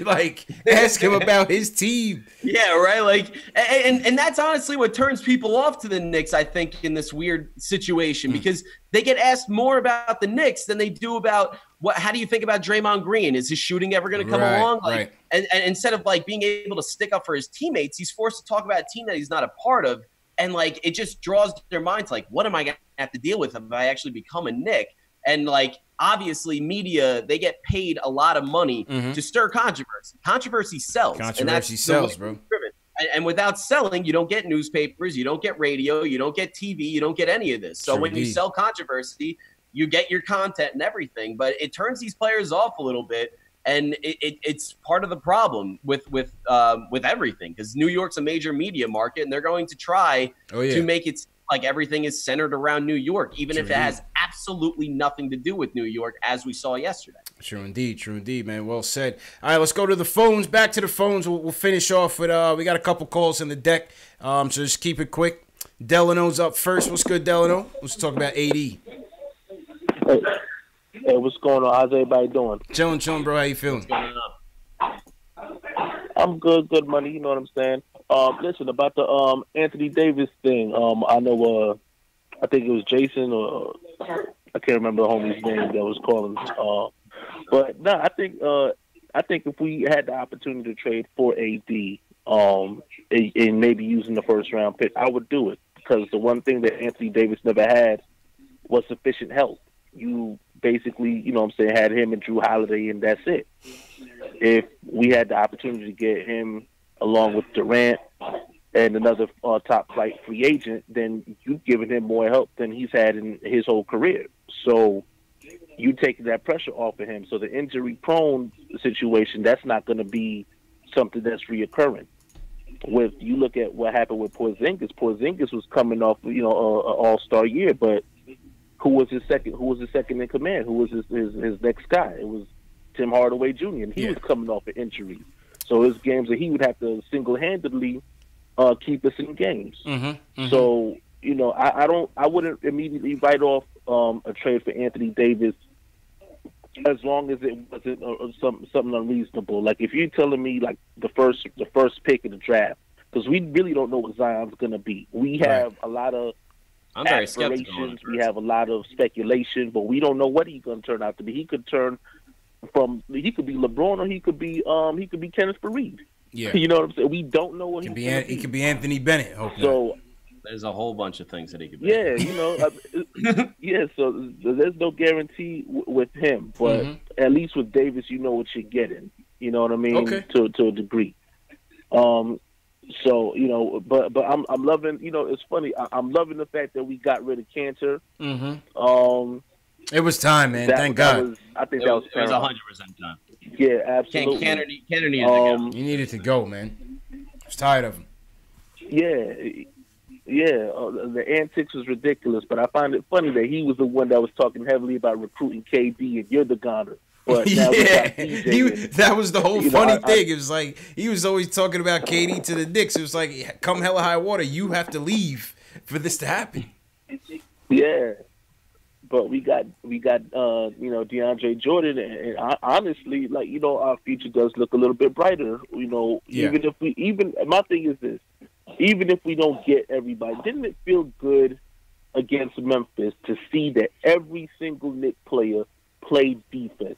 Like, ask him about his team. Yeah, right. Like, and that's honestly what turns people off to the Knicks, I think, in this weird situation because they get asked more about the Knicks than they do about how do you think about Draymond Green? Is his shooting ever going to come along? Like, and instead of like being able to stick up for his teammates, he's forced to talk about a team that he's not a part of. And like, it just draws their minds like, what am I going to have to deal with if I actually become a Knick? And like, obviously media, they get paid a lot of money to stir controversy. Controversy sells. Controversy sells, bro. And without selling, you don't get newspapers, you don't get radio, you don't get TV, you don't get any of this. So when you sell controversy, you get your content and everything. But it turns these players off a little bit. And it's part of the problem with everything because New York's a major media market, and they're going to try to make it like everything is centered around New York, even if it has absolutely nothing to do with New York, as we saw yesterday. True indeed, man. Well said. All right, let's go to the phones. Back to the phones. We'll finish off with we got a couple calls in the deck, so just keep it quick. Delano's up first. What's good, Delano? Let's talk about AD. Hey, what's going on? How's everybody doing? Chilling, bro. How you feeling? I'm good, money. You know what I'm saying? Listen, about the Anthony Davis thing. I know. I think it was Jason, or I can't remember the homie's name that was calling. But no, I think if we had the opportunity to trade for AD, and maybe using the first round pick, I would do it because the one thing that Anthony Davis never had was sufficient help. You basically, you know what I'm saying, had him and Drew Holiday, and that's it. If we had the opportunity to get him along with Durant and another top flight free agent, then you've given him more help than he's had in his whole career. So you taking that pressure off of him. So the injury-prone situation, that's not going to be something that's reoccurring. You look at what happened with Porzingis. Porzingis was coming off, you know, an all-star year, but who was his second in command? Who was his next guy? It was Tim Hardaway Jr. And he was coming off an injury. So his games that he would have to single-handedly keep us in games. So, you know, I wouldn't immediately write off a trade for Anthony Davis as long as it wasn't something unreasonable. Like if you're telling me like the first pick of the draft, because we really don't know what Zion's going to be. We have a lot of aspirations. We have a lot of speculation, but we don't know what he's going to turn out to be. He could be LeBron, or he could be Kenneth Fareed. Yeah, you know what I'm saying. We don't know what he could be. Anthony Bennett. So there's a whole bunch of things that he could be. Yeah, you know, yeah. So there's no guarantee with him, but at least with Davis, you know what you're getting. You know what I mean? Okay. To a degree. So you know, but I'm loving. You know, it's funny. I'm loving the fact that we got rid of Kanter. It was time, man. Thank God. I think that was 100% time. Yeah, absolutely. Kanter needed to go. He needed to go, man. I was tired of him. Yeah. The antics was ridiculous, but I find it funny that he was the one that was talking heavily about recruiting KD, and you're the goner. But now that was the whole funny thing. It was like he was always talking about KD to the Knicks. It was like, come hella high water, you have to leave for this to happen. Yeah. But we got DeAndre Jordan, and honestly, like, you know, our future does look a little bit brighter. You know, my thing is this: even if we don't get everybody, didn't it feel good against Memphis to see that every single Knicks player played defense?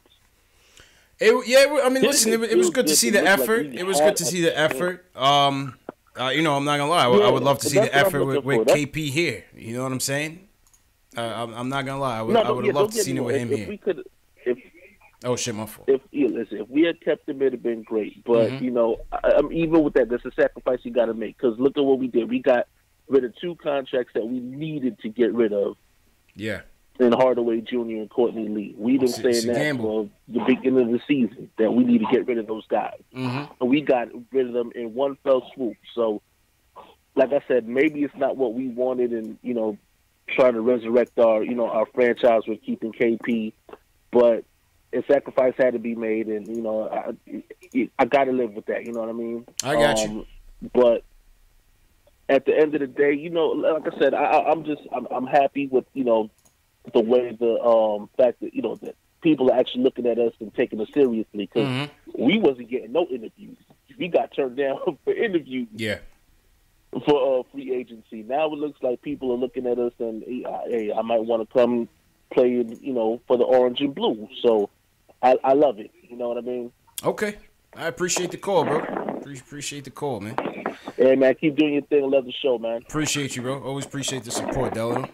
It was good to see the effort. It was good to see the effort. You know, I'm not gonna lie. I would love to see the effort with KP here. You know what I'm saying? I'm not gonna lie. I would have loved to see it with him here. Oh shit, my fault. If we had kept him, it'd have been great. But you know, even with that, there's a sacrifice you got to make. Because look at what we did. We got rid of 2 contracts that we needed to get rid of. Yeah. In Hardaway Jr. and Courtney Lee. We've been saying that for the beginning of the season, that we need to get rid of those guys. And we got rid of them in one fell swoop. So, like I said, maybe it's not what we wanted, and you know, trying to resurrect our franchise with keeping KP, but a sacrifice had to be made, and you know, I got to live with that. You know what I mean? I got you. But at the end of the day, you know, like I said, I'm happy with, you know, the way the fact that, you know, that people are actually looking at us and taking us seriously, because we wasn't getting no interviews. We got turned down for interviews. Yeah. For free agency. Now it looks like people are looking at us and, hey, I might want to come play, you know, for the orange and blue. So I love it. You know what I mean? Okay. I appreciate the call, bro. Appreciate the call, man. Hey, man, keep doing your thing. Love the show, man. Appreciate you, bro. Always appreciate the support, Delano.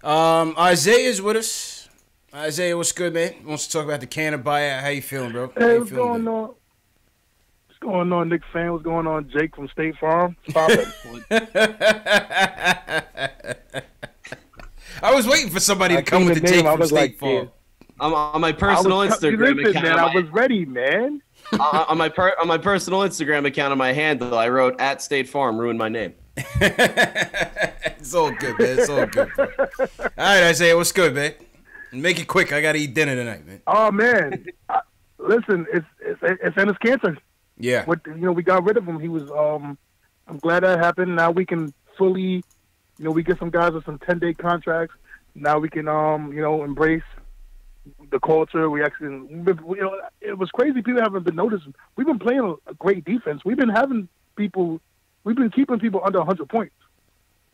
Isaiah's with us. Isaiah, what's good, man? Wants to talk about the Kanter buyout. How you feeling, bro? Hey, what's going on? What's going on, Knicks fan? What's going on, Jake from State Farm? Stop it. I was waiting for somebody to come with the Jake from State Farm. On my personal Instagram account. Man, I was ready, man. on my personal Instagram account, on my handle, I wrote @State Farm, ruined my name. It's all good, man. It's all good, bro. All right, Isaiah, what's good, man? Make it quick. I gotta eat dinner tonight, man. Oh man, listen, it's Enes Kanter. Yeah. We got rid of him. He was. I'm glad that happened. Now we can fully, we get some guys with some 10-day contracts. Now we can, embrace the culture. We actually, it was crazy. People haven't been noticing. We've been playing a great defense. We've been keeping people under 100 points.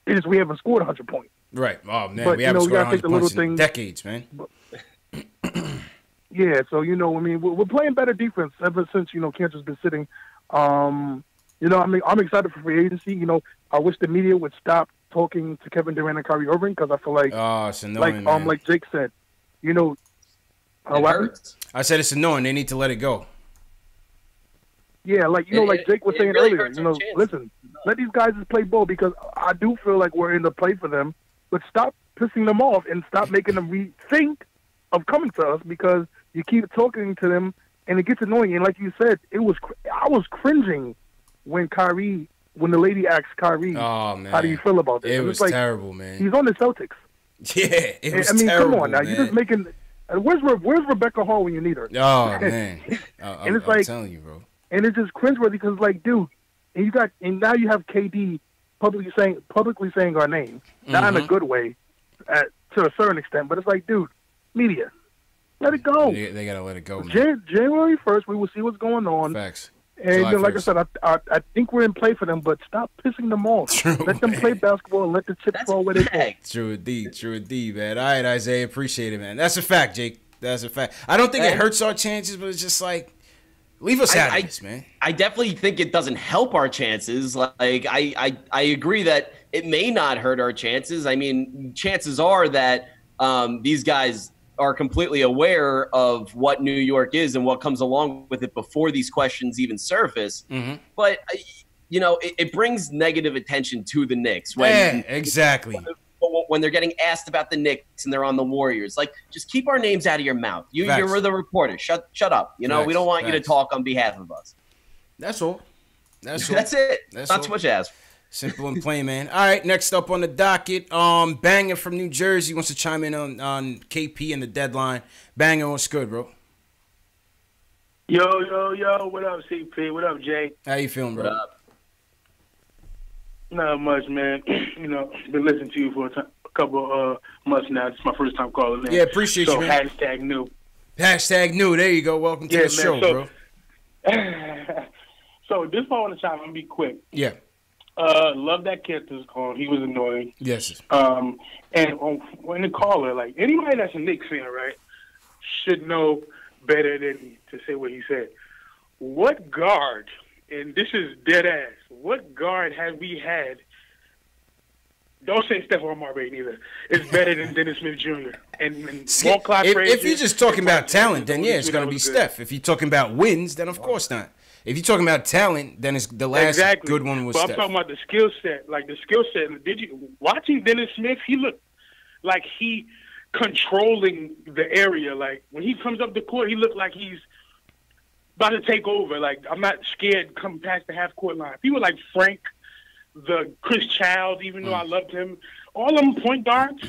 It is we haven't scored 100 points. Right. Oh man, but, we haven't scored 100 points in decades, man. Yeah, so we're playing better defense ever since Kanter's been sitting. I'm excited for free agency. I wish the media would stop talking to Kevin Durant and Kyrie Irving, because I feel like, it's annoying, man. Like Jake said, it hurts. I said it's annoying. They need to let it go. Yeah, like Jake was saying really earlier. Listen, let these guys just play ball, because I do feel like we're in the play for them. But stop pissing them off and stop making them rethink of coming to us, because you keep talking to them and it gets annoying. And like you said, I was cringing when the lady asked Kyrie, "Oh man, how do you feel about this?" It was like, terrible, man. He's on the Celtics. Yeah, it was terrible. Come on now, man. you're just making. Where's Rebecca Hall when you need her? Oh man, and it's I'm telling you, bro. And it's just cringeworthy, because, like, dude, and now you have KD publicly saying our name, not in a good way, to a certain extent, but it's like, dude, media, Let it go. They gotta let it go, man. January 1st, we will see what's going on. Facts. And July like 1st. I said, I think we're in play for them, but stop pissing them off. True, let them play basketball and let the chips fall where they fall. True indeed, man. All right, Isaiah, appreciate it, man. That's a fact, Jake. That's a fact. I don't think it hurts our chances, but it's just like, leave us out of this, man. I definitely think it doesn't help our chances. Like, I agree that it may not hurt our chances. I mean, chances are that these guys are completely aware of what New York is and what comes along with it before these questions even surface. Mm-hmm. But, you know, it brings negative attention to the Knicks. When, exactly. When they're getting asked about the Knicks and they're on the Warriors. Like, just keep our names out of your mouth. You're the reporter. Shut up. You know, we don't want you to talk on behalf of us. That's all. That's it. That's not all. too much to ask. Simple and plain, man. All right, next up on the docket, Banger from New Jersey wants to chime in on KP and the deadline. Banger, what's good, bro? Yo, what up, CP? What up, Jay? How you feeling, bro? What up? Not much, man. You know, been listening to you for a couple months now. It's my first time calling in. Yeah, appreciate you, man. Hashtag new. Hashtag new. There you go. Welcome to the show, bro. So this one I want to chime in and be quick. Yeah. Love that Kanter's call. He was annoying. Yes. And when the caller, like anybody that's a Knicks fan, right, should know better than to say what he said. What guard, and this is dead ass, what guard have we had? Don't say Stephon Marbury neither. It's better than Dennis Smith Jr. And if you're just talking about talent, then yeah, it's going to be Steph. If you're talking about wins, then of course not. If you're talking about talent, then it's the last good one was Steph. Steph. I'm talking about the skill set. Like the skill set. Watching Dennis Smith, he looked like he controlling the area. Like when he comes up the court, he looked like he's about to take over. Like I'm not scared coming past the half court line. People like Frank, the Chris Child, even though I loved him, all them point guards,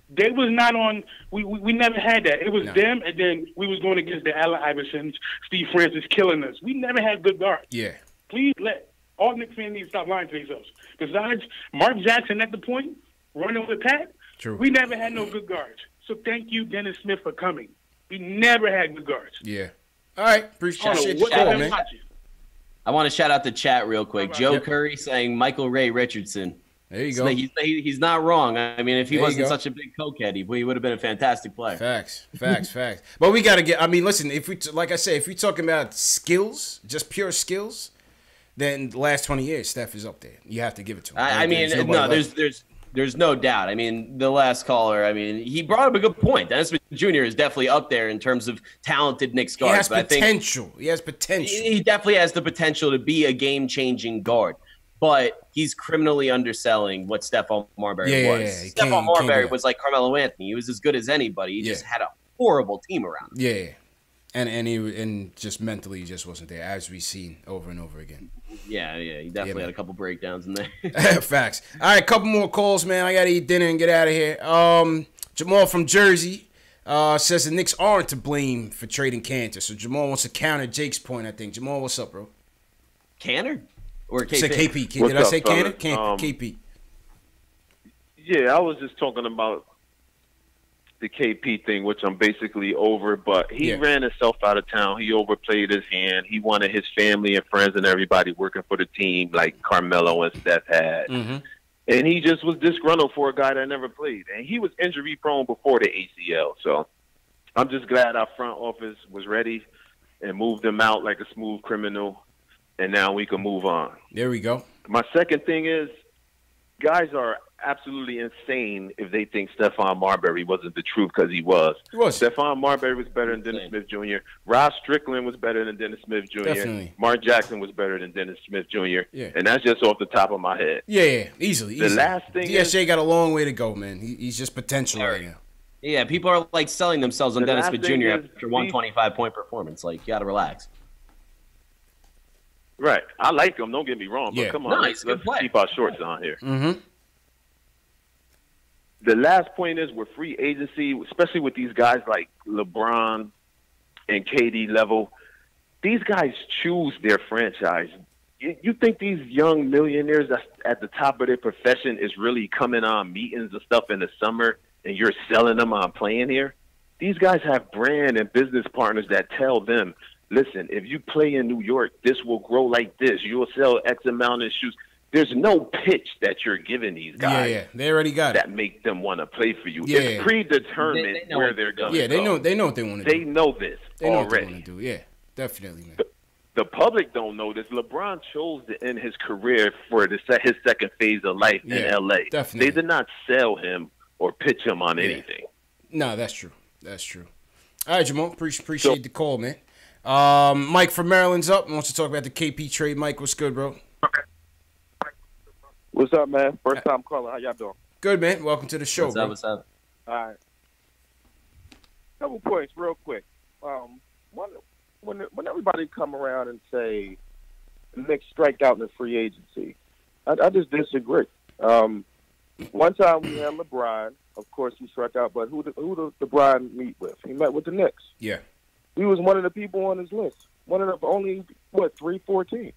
they was not on. We never had that. It was them, and then we was going against the Allen Iversons, Steve Francis killing us. We never had good guards. Yeah. Please let all Knicks fans need to stop lying to themselves. Besides Mark Jackson at the point, running with Pat, we never had no good guards. So thank you, Dennis Smith, for coming. We never had good guards. Yeah. All right. Appreciate the call, man. I want to shout out the chat real quick. Joe Curry saying Michael Ray Richardson. There you go. He's not wrong. I mean, if he wasn't such a big cokehead, he would have been a fantastic player. Facts. But we got to get. I mean, listen. If we, like I say, if we're talking about skills, just pure skills, then the last 20 years, Steph is up there. You have to give it to him. I mean, there's no doubt. I mean, the last caller. I mean, he brought up a good point. Dennis Smith Jr. is definitely up there in terms of talented Knicks guards. He has potential. He has potential. He definitely has the potential to be a game-changing guard. But he's criminally underselling what Stephon Marbury was. Stephon Marbury was like Carmelo Anthony. He was as good as anybody. He just had a horrible team around him. Yeah. And just mentally he just wasn't there, as we've seen over and over again. Yeah. He definitely had a couple breakdowns in there. Facts. All right, couple more calls, man. I got to eat dinner and get out of here. Jamal from Jersey says the Knicks aren't to blame for trading Kanter. So Jamal wants to counter Jake's point, I think. Jamal, what's up, bro? Kanter? Or KP? Say KP. Did I say Kanter? KP. Yeah, I was just talking about the KP thing, which I'm basically over, but he ran himself out of town. He overplayed his hand. He wanted his family and friends and everybody working for the team like Carmelo and Steph had. Mm-hmm. And he just was disgruntled for a guy that never played. And he was injury-prone before the ACL. So I'm just glad our front office was ready and moved him out like a smooth criminal, and now we can move on. There we go. My second thing is guys are absolutely insane if they think Stephon Marbury wasn't the truth, because he was. Stephon Marbury was better than Dennis Smith Jr. Ross Strickland was better than Dennis Smith Jr. Definitely. Mark Jackson was better than Dennis Smith Jr. Yeah. And that's just off the top of my head. Yeah, easily. The last thing DSJ got a long way to go, man. He's just potential right now. Yeah, people are like selling themselves on Dennis Smith Jr. after 125-point performance. Like, you got to relax. Right. I like him, don't get me wrong, but come on. Nice, let's keep our shorts on here. Mm-hmm. The last point is with free agency, especially with these guys like LeBron and KD level, these guys choose their franchise. You think these young millionaires that's at the top of their profession is really coming on meetings and stuff in the summer and you're selling them on playing here? these guys have brand and business partners that tell them, listen, if you play in New York, this will grow like this. You'll sell X amount of shoes. There's no pitch that you're giving these guys. Yeah, they already got that make them want to play for you. Yeah. It's predetermined where they're going. Yeah, they know what they want to do. They know this They know already. what they want to do. Yeah, definitely, man. The public don't know this. LeBron chose to end his career for his second phase of life in L.A. Definitely. They did not sell him or pitch him on anything. No, that's true. That's true. All right, Jamal, appreciate the call, man. Mike from Maryland's up and wants to talk about the KP trade. Mike, what's good, bro? What's up, man? First time calling. How y'all doing? Good, man. Welcome to the show, bro. What's up? All right. Couple points real quick. When everybody come around and say the Knicks strike out in the free agency, I just disagree. One time we had LeBron. Of course, he struck out, but who did LeBron meet with? He met with the Knicks. Yeah. He was one of the people on his list. One of the only, 3-4 teams.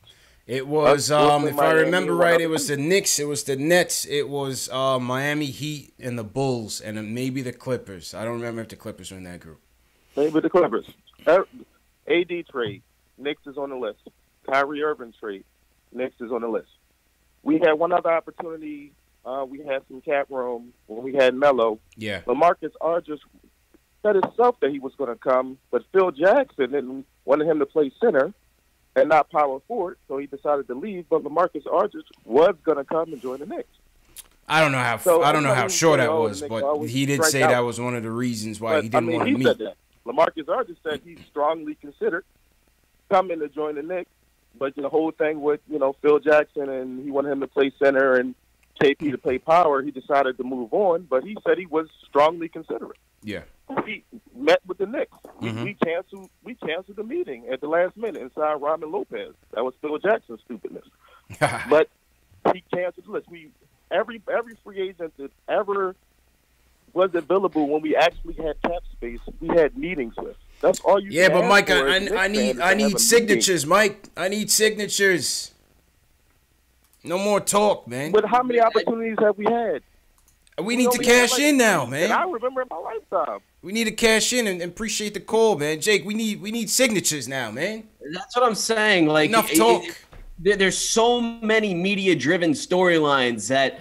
It was, if I remember right, it was the Knicks, it was the Nets, it was Miami Heat and the Bulls, and then maybe the Clippers. I don't remember if the Clippers were in that group. Maybe the Clippers. AD trade, Knicks is on the list. Kyrie Irving trade, Knicks is on the list. We had one other opportunity. We had some cap room when we had Melo. Yeah. LaMarcus Aldridge said himself that he was going to come, but Phil Jackson didn't wanted him to play center and not power forward, so he decided to leave. But LaMarcus Aldridge was going to come and join the Knicks. I don't know how sure that was, but he did say that was one of the reasons why he didn't want to meet. Said that. LaMarcus Aldridge said he strongly considered coming to join the Knicks, but the whole thing with Phil Jackson and he wanted him to play center and KP to play power, he decided to move on. But he said he was strongly considering. Yeah. He met with the Knicks. Mm-hmm. We canceled the meeting at the last minute and signed Robin Lopez. That was Phil Jackson's stupidness. But he canceled the list. Every free agent that ever was available when we actually had cap space, we had meetings with. That's all you. Yeah, but Mike, I need signatures, Mike. I need signatures. No more talk, man. But how many opportunities have we had? We need to cash in now, man. I remember in my lifetime. We need to cash in and appreciate the call, man. Jake, we need signatures now, man. That's what I'm saying. Like, enough talk. There's so many media-driven storylines that,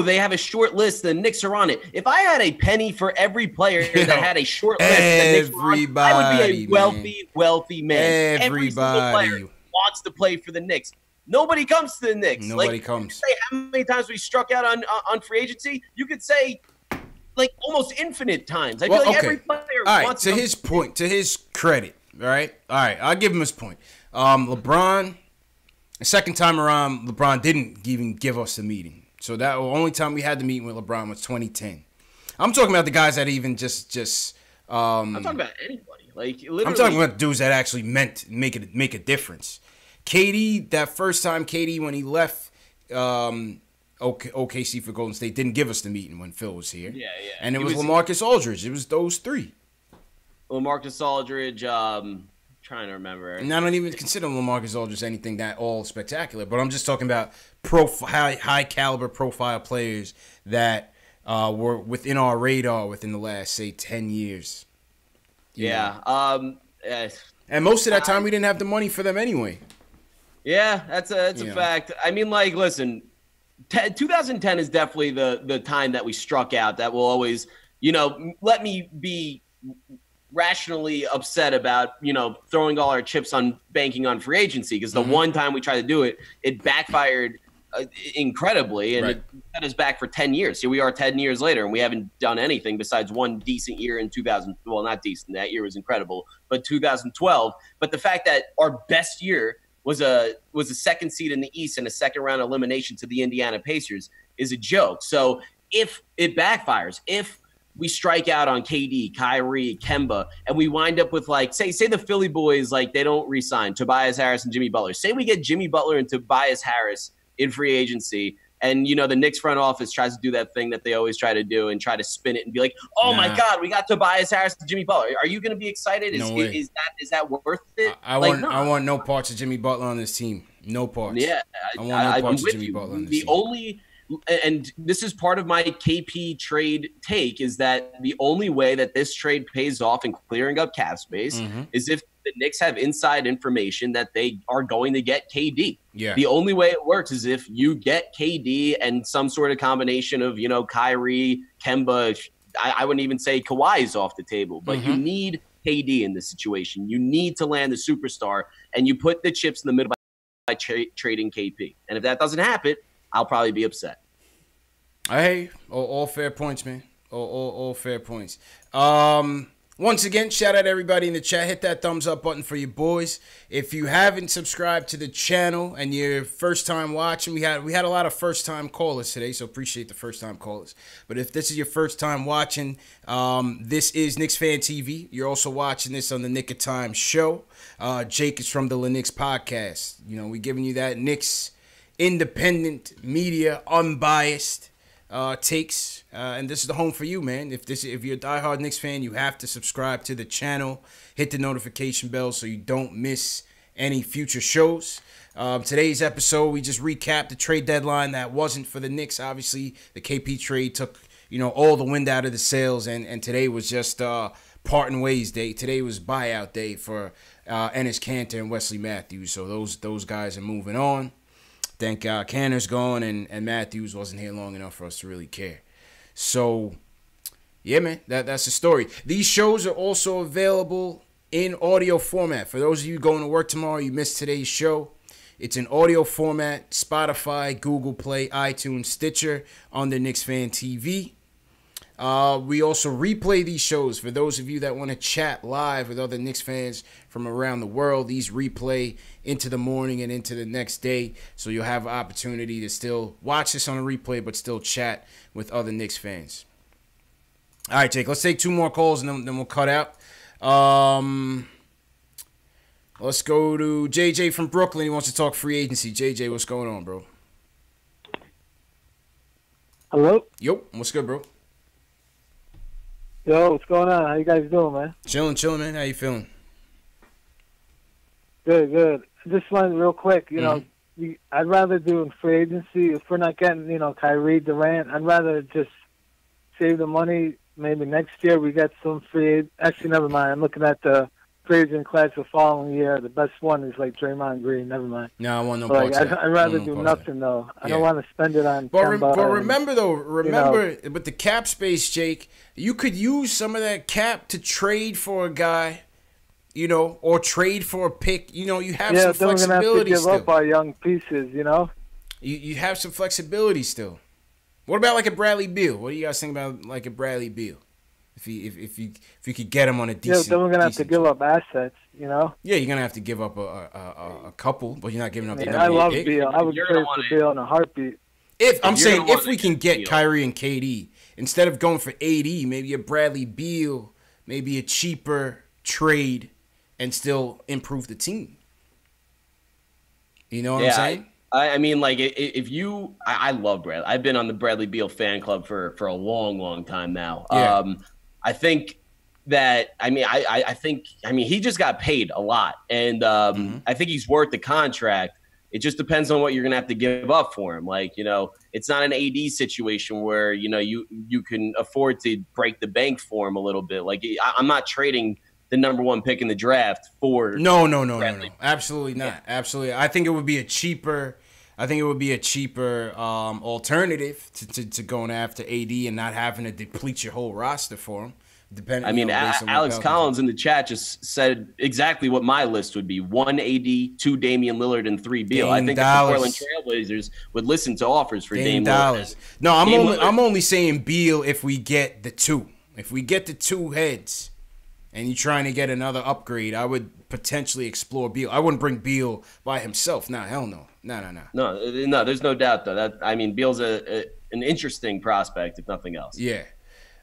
they have a short list. The Knicks are on it. If I had a penny for every player that had a short list, I would be a wealthy man. Every single player wants to play for the Knicks. Nobody comes to the Knicks. Nobody comes. Say how many times we struck out on free agency? You could say almost infinite times. I feel like every player wants to his point, to his credit, all right? All right, I'll give him his point. LeBron, the second time around, LeBron didn't even give us a meeting. So that the only time we had the meeting with LeBron was 2010. I'm talking about the guys that even just I'm talking about anybody. Literally. I'm talking about dudes that actually meant make a difference. KD, that first time KD when he left OKC for Golden State didn't give us the meeting when Phil was here. Yeah. And it was LaMarcus Aldridge. It was those three. LaMarcus Aldridge, trying to remember. And I don't even consider LaMarcus Aldridge anything that all spectacular, but I'm just talking about high caliber profile players that were within our radar within the last, say, 10 years. Yeah. And most of that time we didn't have the money for them anyway. Yeah, that's a fact. I mean, listen, 2010 is definitely the time that we struck out. That will always, let me be rationally upset about, throwing all our chips on banking on free agency, because the one time we tried to do it, it backfired incredibly, and it set us back for 10 years. Here we are 10 years later, and we haven't done anything besides one decent year in 2000. Well, not decent. That year was incredible, but 2012. But the fact that our best year was a second seed in the East and a second round elimination to the Indiana Pacers is a joke. So if it backfires, if we strike out on KD, Kyrie, Kemba, and we wind up with say the Philly boys, they don't re-sign Tobias Harris and Jimmy Butler. Say we get Jimmy Butler and Tobias Harris in free agency, and the Knicks front office tries to do that thing that they always try to do and try to spin it and be like, my God, we got Tobias Harris and Jimmy Butler. Are you going to be excited? No way. Is that worth it? I want no parts of Jimmy Butler on this team. No parts. Yeah, I want no parts of Jimmy Butler on this team. and this is part of my KP trade take, is that the only way that this trade pays off in clearing up cap space is if the Knicks have inside information that they are going to get KD. Yeah. The only way it works is if you get KD and some sort of combination of, Kyrie, Kemba. I wouldn't even say Kawhi is off the table, but you need KD in this situation. You need to land the superstar, and you put the chips in the middle by trading KP. And if that doesn't happen, I'll probably be upset. Hey, all fair points, man. All fair points. Once again, shout out to everybody in the chat. Hit that thumbs up button for your boys. If you haven't subscribed to the channel and you're first time watching, we had a lot of first time callers today, so appreciate the first time callers. But if this is your first time watching, this is KnicksFanTV. You're also watching this on the Nick of Time show. Jake is from the Knicks podcast. We're giving you that Knicks independent media, unbiased takes, and this is the home for you, man. If you're a diehard Knicks fan, you have to subscribe to the channel, hit the notification bell so you don't miss any future shows. Today's episode, we just recapped the trade deadline that wasn't for the Knicks. Obviously, the KP trade took all the wind out of the sails, and today was just parting ways day. Today was buyout day for Enes, Kanter, and Wesley Matthews. So those guys are moving on. Thank God Kanter's gone and Matthews wasn't here long enough for us to really care. So, yeah, man, that's the story. These shows are also available in audio format. For those of you going to work tomorrow, you missed today's show. It's in audio format, Spotify, Google Play, iTunes, Stitcher, on the KnicksFanTV. We also replay these shows. For those of you that want to chat live with other Knicks fans from around the world, these replay into the morning and into the next day. So you'll have an opportunity to still watch this on a replay, but still chat with other Knicks fans. All right, Jake, let's take two more calls and then we'll cut out. Let's go to JJ from Brooklyn. He wants to talk free agency. JJ, what's going on, bro? Hello? Yo, what's good, bro? Yo, what's going on? How you guys doing, man? Chilling, man. How you feeling? Good. Just wanted real quick, I'd rather do in free agency. If we're not getting, Kyrie, Durant, I'd rather just save the money. Maybe next year we get some free. Actually, never mind. I'm looking at the free agent class the following year. The best one is like Draymond Green. Never mind. No, I want no parts of that. I'd rather do nothing though. I don't want to spend it on. But remember with the cap space, Jake, you could use some of that cap to trade for a guy, or trade for a pick. You have some flexibility still. Yeah, we're gonna have to give up our young pieces. You have some flexibility still. What about like a Bradley Beal? What do you guys think about like a Bradley Beal? If you could get him on a decent. Yeah, then we're gonna have to give up assets. Yeah, you're gonna have to give up a couple, but you're not giving up the number. I love Beal. I would trade for Beal in a heartbeat. If we can get Kyrie and KD instead of going for AD, maybe a Bradley Beal, maybe a cheaper trade, and still improve the team. You know what I'm saying? I mean, like, if you, I love Bradley. I've been on the Bradley Beal fan club for a long time now. Yeah. I think that, I think he just got paid a lot, and I think he's worth the contract. It just depends on what you're gonna have to give up for him. Like, it's not an AD situation where you can afford to break the bank for him a little bit. Like, I'm not trading the number one pick in the draft for no, absolutely not. Yeah. Absolutely, I think it would be a cheaper alternative to going after AD and not having to deplete your whole roster for him. Alex Collins in the chat just said exactly what my list would be: 1 AD, 2 Damian Lillard, and 3 Beal. I think the Portland Trailblazers would listen to offers for Dame Lillard. No, I'm only saying Beal if we get the two. If we get the two heads, and you're trying to get another upgrade, I would potentially explore Beal. I wouldn't bring Beal by himself. Nah, hell no. No, there's no doubt though. Beal's an interesting prospect, if nothing else. Yeah.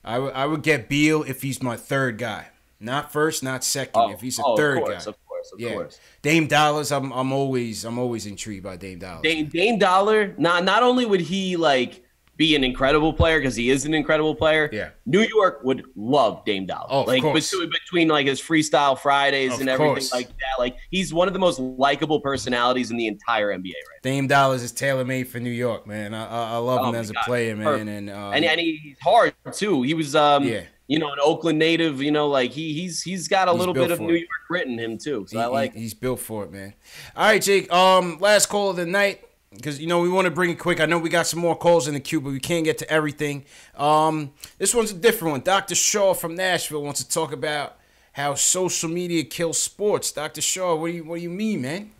I would get Beal if he's my third guy. Not first, not second. If he's a third guy. Of course. Dame Dollars, I'm always intrigued by Dame Dollars. Dame Dollar, not only would he like be an incredible player because he is an incredible player. Yeah. New York would love Dame Dollar. Oh, like between like his freestyle Fridays and everything like that. Like he's one of the most likable personalities in the entire NBA right now. Dame Dollars is tailor-made for New York, man. I love him as a player, man. And he's hard too. He was you know, an Oakland native, you know, like he's got a little bit of New York grit in him too. So he's built for it, man. All right, Jake. Last call of the night. Because, you know, we want to bring it quick. I know we got some more calls in the queue, but we can't get to everything. This one's a different one. Dr. Shaw from Nashville wants to talk about how social media kills sports. Dr. Shaw, what do you mean, man?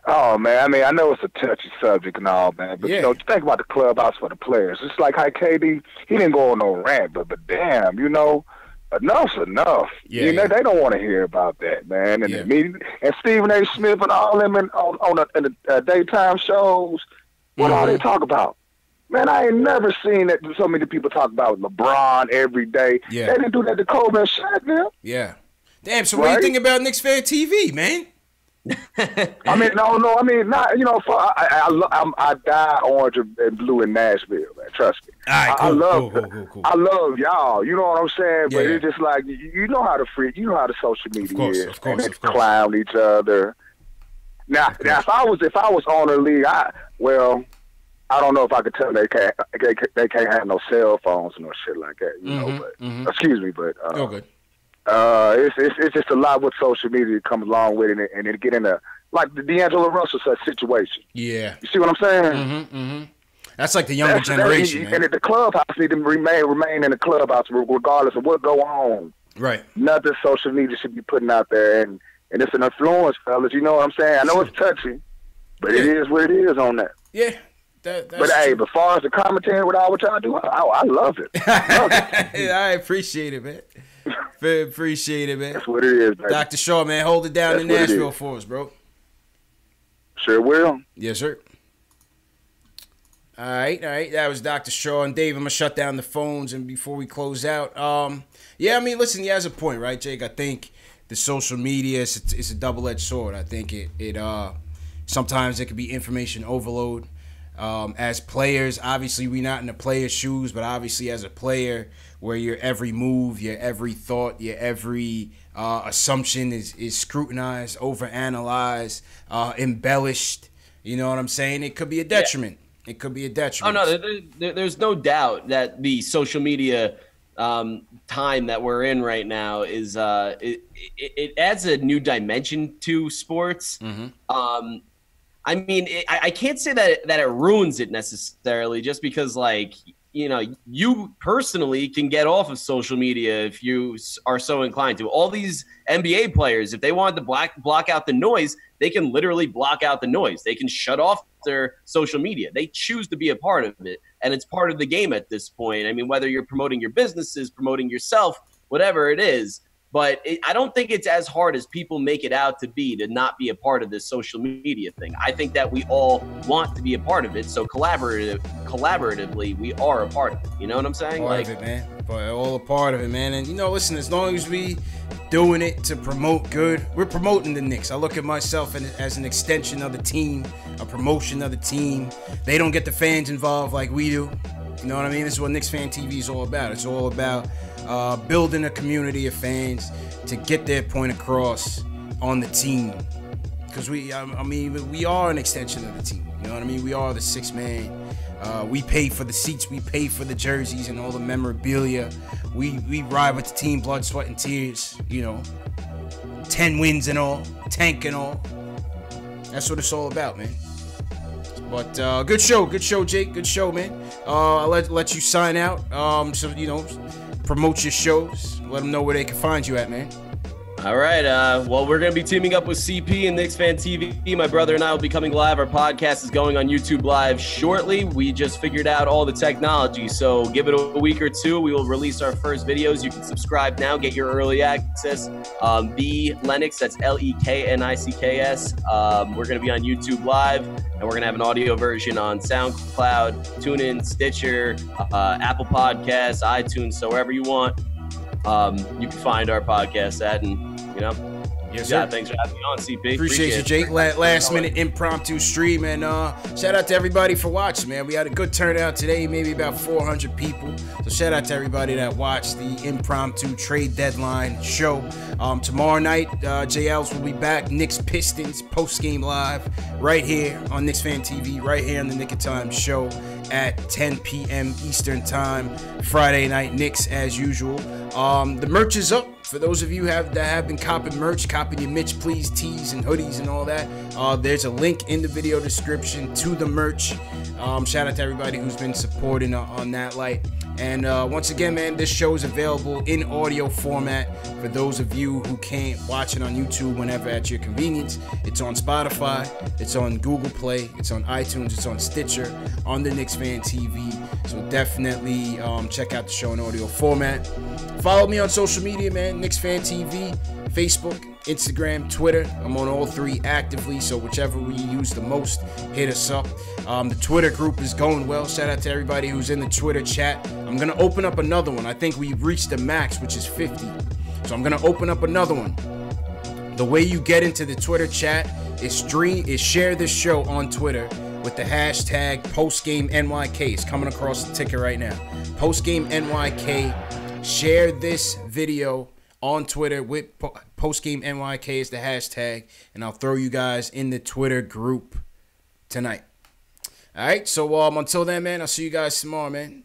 Oh, man, I mean, I know it's a touchy subject and all, man, but, you know, think about the clubhouse for the players. It's like how KD, he didn't go on no rant, but damn, you know, enough's enough. Yeah, you know, they don't want to hear about that, man. And and Stephen A. Smith and all them on the daytime shows, what all they talk about? Man, I ain't never seen that so many people talk about LeBron every day. Yeah. They didn't do that to Kobe and Shaq, man. Yeah. Damn, so what do you think about KnicksFanTV, man? I mean, no. I mean, not, you know. I die orange and blue in Nashville, man. Trust me. All right, cool, cool. I love y'all. You know what I'm saying? But it's just like you know how you know how the social media is. Of course. Clown each other. Now, if I was on the league, I don't know if I could tell them they can't have no cell phones and no shit like that. You know, but excuse me, but good. It's just a lot with social media comes along with it, and it get into like the D'Angelo Russell situation. Yeah, you see what I'm saying? That's like the younger generation, man. And the clubhouse need to remain in the clubhouse regardless of what go on. Right. Nothing social media should be putting out there, and it's an influence, fellas. You know what I'm saying? I know it's touchy, but it is what it is on that. Yeah. But hey, as far as the commentary with all what y'all do, I love it. I appreciate it, man. Appreciate it, man. That's what it is, baby. Dr. Shaw, man, hold it down in Nashville for us, bro. Sure will. Yes, sir. All right. That was Dr. Shaw. And Dave, I'm going to shut down the phones and before we close out. Yeah, I mean, listen, he has a point, right, Jake? I think the social media is a double-edged sword. I think it sometimes it could be information overload. As players, obviously we're not in the player's shoes, but obviously as a player, where your every move, your every thought, your every assumption is scrutinized, overanalyzed, embellished. You know what I'm saying? It could be a detriment. Yeah. It could be a detriment. Oh, no, there's no doubt that the social media time that we're in right now is it adds a new dimension to sports. I mean, I can't say that it ruins it necessarily, just because, like, you know, you personally can get off of social media if you are so inclined to. All these NBA players, if they wanted to block out the noise, they can literally block out the noise. They can shut off their social media. They choose to be a part of it, and it's part of the game at this point. I mean, whether you're promoting your businesses, promoting yourself, whatever it is. But I don't think it's as hard as people make it out to be to not be a part of this social media thing. I think that we all want to be a part of it. So collaboratively, we are a part of it. You know what I'm saying? Part of it, man. But all a part of it, man. And, you know, listen, as long as we doing it to promote good, we're promoting the Knicks. I look at myself as an extension of the team, a promotion of the team. They don't get the fans involved like we do. You know what I mean? This is what KnicksFanTV is all about. It's all about building a community of fans to get their point across on the team. Because we are an extension of the team. You know what I mean? We are the sixth man. We pay for the seats. We pay for the jerseys and all the memorabilia. We ride with the team, blood, sweat, and tears. You know, 10 wins and all, tank and all. That's what it's all about, man. But good show, Jake. Good show, man. I'll let you sign out. So, you know, promote your shows. Let them know where they can find you at, man. All right. Well, we're going to be teaming up with CP and KnicksFanTV. My brother and I will be coming live. Our podcast is going on YouTube Live shortly. We just figured out all the technology, so give it a week or two. We will release our first videos. You can subscribe now, get your early access. The Lennox, that's LEKNICKS. We're going to be on YouTube Live, and we're going to have an audio version on SoundCloud, TuneIn, Stitcher, Apple Podcasts, iTunes, so wherever you want. You can find our podcast at, and, you know. Yes, sir. Yeah, thanks for having me on, CP. Appreciate you, Jake. Last minute impromptu stream, and shout out to everybody for watching, man. We had a good turnout today, maybe about 400 people. So shout out to everybody that watched the impromptu trade deadline show. Tomorrow night, JLs will be back. Knicks Pistons post game live right here on KnicksFanTV, right here on the Nick of Time show at 10 p.m. Eastern time. Friday night Knicks as usual. The merch is up. For those of you that have been copping merch, copying your Mitch Please tees and hoodies and all that, there's a link in the video description to the merch. Shout out to everybody who's been supporting on that light. And once again, man, this show is available in audio format for those of you who can't watch it on YouTube whenever at your convenience. It's on Spotify, it's on Google Play, it's on iTunes, it's on Stitcher, on the KnicksFanTV. So definitely check out the show in audio format. Follow me on social media, man. KnicksFanTV, Facebook, Instagram, Twitter. I'm on all three actively, so whichever we use the most, hit us up. The Twitter group is going well. Shout out to everybody who's in the Twitter chat. I'm going to open up another one. I think we've reached the max, which is 50. So I'm going to open up another one. The way you get into the Twitter chat is share this show on Twitter with the hashtag PostGameNYK. It's coming across the ticker right now. PostGameNYK. Share this video on Twitter with PostGameNYK is the hashtag, and I'll throw you guys in the Twitter group tonight. All right, so until then, man, I'll see you guys tomorrow, man.